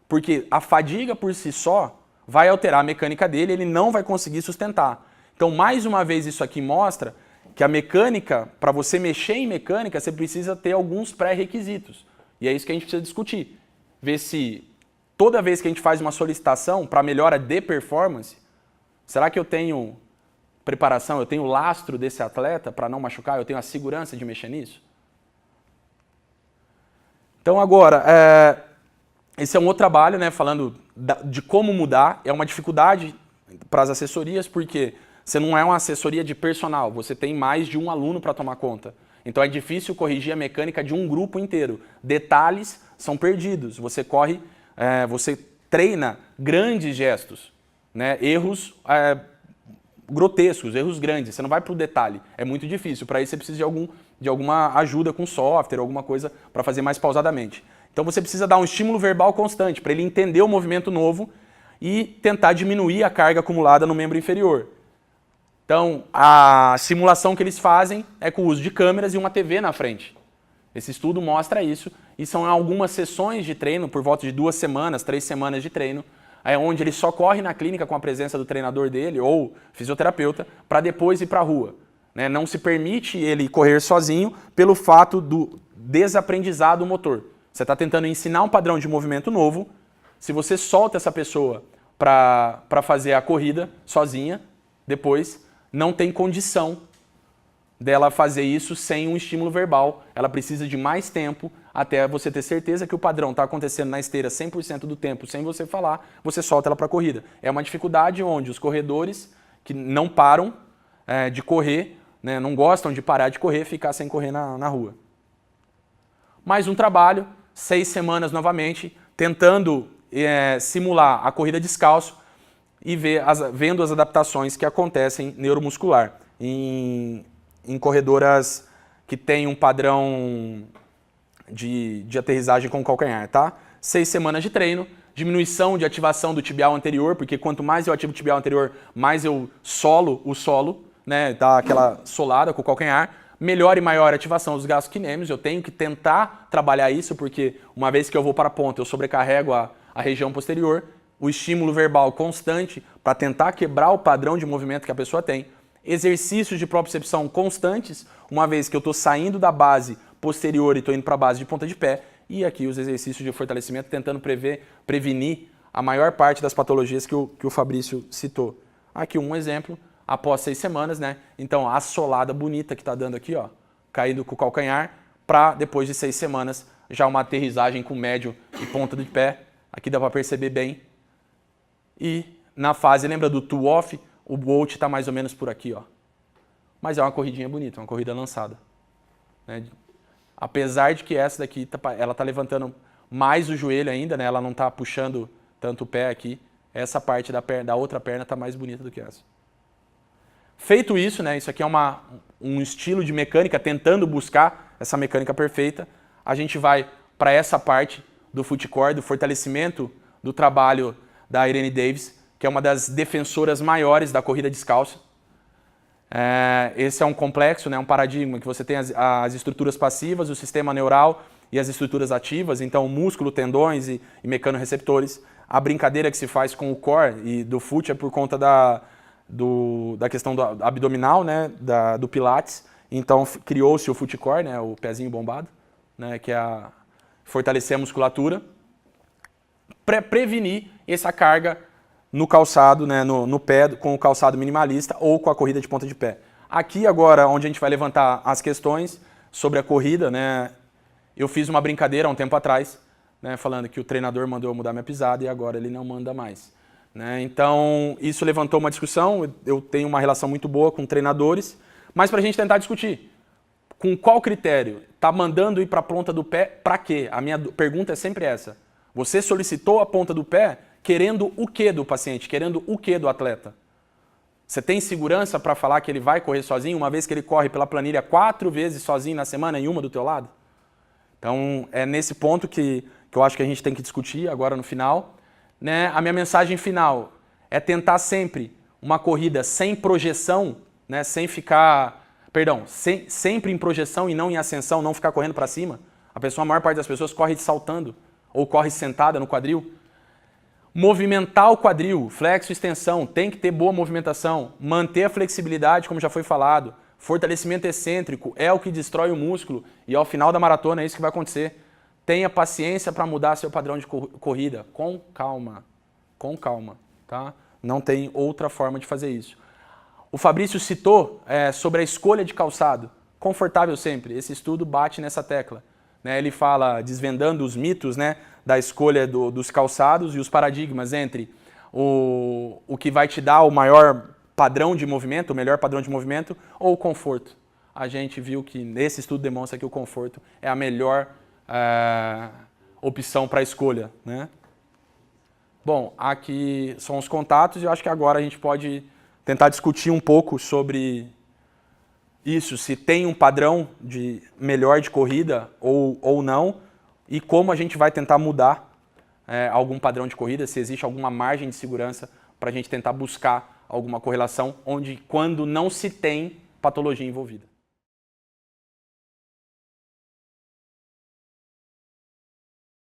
Porque a fadiga por si só vai alterar a mecânica dele, ele não vai conseguir sustentar. Então, mais uma vez, isso aqui mostra que a mecânica, para você mexer em mecânica, você precisa ter alguns pré-requisitos. E é isso que a gente precisa discutir. Ver se toda vez que a gente faz uma solicitação para melhora de performance, será que eu tenho preparação, eu tenho lastro desse atleta para não machucar, eu tenho a segurança de mexer nisso? Então agora, esse é um outro trabalho, né, falando de como mudar. É uma dificuldade para as assessorias, porque você não é uma assessoria de personal, você tem mais de um aluno para tomar conta. Então é difícil corrigir a mecânica de um grupo inteiro. Detalhes são perdidos, você você treina grandes gestos, né, erros grotescos, erros grandes, você não vai para o detalhe, é muito difícil. Para isso você precisa de alguma ajuda com software, alguma coisa para fazer mais pausadamente. Então você precisa dar um estímulo verbal constante para ele entender o movimento novo e tentar diminuir a carga acumulada no membro inferior. Então a simulação que eles fazem é com o uso de câmeras e uma TV na frente. Esse estudo mostra isso e são algumas sessões de treino, por volta de 2 semanas, 3 semanas de treino, onde ele só corre na clínica com a presença do treinador dele ou fisioterapeuta para depois ir para a rua. Né? Não se permite ele correr sozinho pelo fato do desaprendizado motor. Você está tentando ensinar um padrão de movimento novo, se você solta essa pessoa para fazer a corrida sozinha, depois não tem condição dela fazer isso sem um estímulo verbal. Ela precisa de mais tempo até você ter certeza que o padrão está acontecendo na esteira 100% do tempo sem você falar, você solta ela para a corrida. É uma dificuldade onde os corredores que não param de correr, né, não gostam de parar de correr, ficar sem correr na rua. Mais um trabalho, 6 semanas novamente, tentando simular a corrida descalço e vendo as adaptações que acontecem neuromuscular em corredoras que têm um padrão de aterrissagem com o calcanhar, tá? 6 semanas de treino, diminuição de ativação do tibial anterior, porque quanto mais eu ativo o tibial anterior, mais eu solo o solo, né? Dá aquela solada com o calcanhar. Melhor e maior ativação dos gastos quinêmicos, eu tenho que tentar trabalhar isso, porque uma vez que eu vou para a ponta, eu sobrecarrego a região posterior. O estímulo verbal constante para tentar quebrar o padrão de movimento que a pessoa tem. Exercícios de propriocepção constantes, uma vez que eu estou saindo da base posterior e estou indo para a base de ponta de pé. E aqui os exercícios de fortalecimento tentando prevenir a maior parte das patologias que o Fabrício citou. Aqui um exemplo, após 6 semanas, né? Então a solada bonita que está dando aqui, ó, caído com o calcanhar, para depois de 6 semanas já uma aterrissagem com médio e ponta de pé. Aqui dá para perceber bem. E na fase, lembra do two-off? O Bolt está mais ou menos por aqui, ó. Mas é uma corridinha bonita, uma corrida lançada. Né? Apesar de que essa daqui, ela está levantando mais o joelho ainda, né? Ela não está puxando tanto o pé aqui. Essa parte da outra perna está mais bonita do que essa. Feito isso, né? Isso aqui é um estilo de mecânica, tentando buscar essa mecânica perfeita. A gente vai para essa parte do footcore, do fortalecimento do trabalho da Irene Davis, que é uma das defensoras maiores da corrida descalça. Esse é um complexo, né, um paradigma que você tem as estruturas passivas, o sistema neural e as estruturas ativas, então músculo, tendões e mecanorreceptores. A brincadeira que se faz com o core e do foot é por conta da questão do abdominal, né, do pilates. Então criou-se o foot core, né, o pezinho bombado, né, que é fortalecer a musculatura, prevenir essa carga no calçado, né, no pé, com o calçado minimalista ou com a corrida de ponta de pé. Aqui agora, onde a gente vai levantar as questões sobre a corrida, né, eu fiz uma brincadeira há um tempo atrás, né, falando que o treinador mandou eu mudar minha pisada e agora ele não manda mais. Né? Então, isso levantou uma discussão, eu tenho uma relação muito boa com treinadores, mas para a gente tentar discutir, com qual critério? Está mandando ir para a ponta do pé para quê? A minha pergunta é sempre essa. Você solicitou a ponta do pé querendo o que do paciente? Querendo o que do atleta? Você tem segurança para falar que ele vai correr sozinho, uma vez que ele corre pela planilha 4 vezes sozinho na semana e uma do teu lado? Então, é nesse ponto que eu acho que a gente tem que discutir agora no final. Né? A minha mensagem final é tentar sempre uma corrida sem projeção, né? Sem ficar... Perdão, sempre em projeção e não em ascensão, não ficar correndo para cima. A maior parte das pessoas corre saltando ou corre sentada no quadril. Movimentar o quadril, flexo, extensão, tem que ter boa movimentação. Manter a flexibilidade, como já foi falado. Fortalecimento excêntrico é o que destrói o músculo e ao final da maratona é isso que vai acontecer. Tenha paciência para mudar seu padrão de corrida, com calma, tá? Não tem outra forma de fazer isso. O Fabrício citou sobre a escolha de calçado, confortável sempre, esse estudo bate nessa tecla. Né? Ele fala, desvendando os mitos, né, da escolha dos calçados e os paradigmas entre o que vai te dar o maior padrão de movimento, o melhor padrão de movimento, ou o conforto. A gente viu que nesse estudo demonstra que o conforto é a melhor opção para a escolha. Né? Bom, aqui são os contatos e eu acho que agora a gente pode tentar discutir um pouco sobre isso, se tem um padrão melhor de corrida ou não, e como a gente vai tentar mudar algum padrão de corrida, se existe alguma margem de segurança para a gente tentar buscar alguma correlação, quando não se tem patologia envolvida.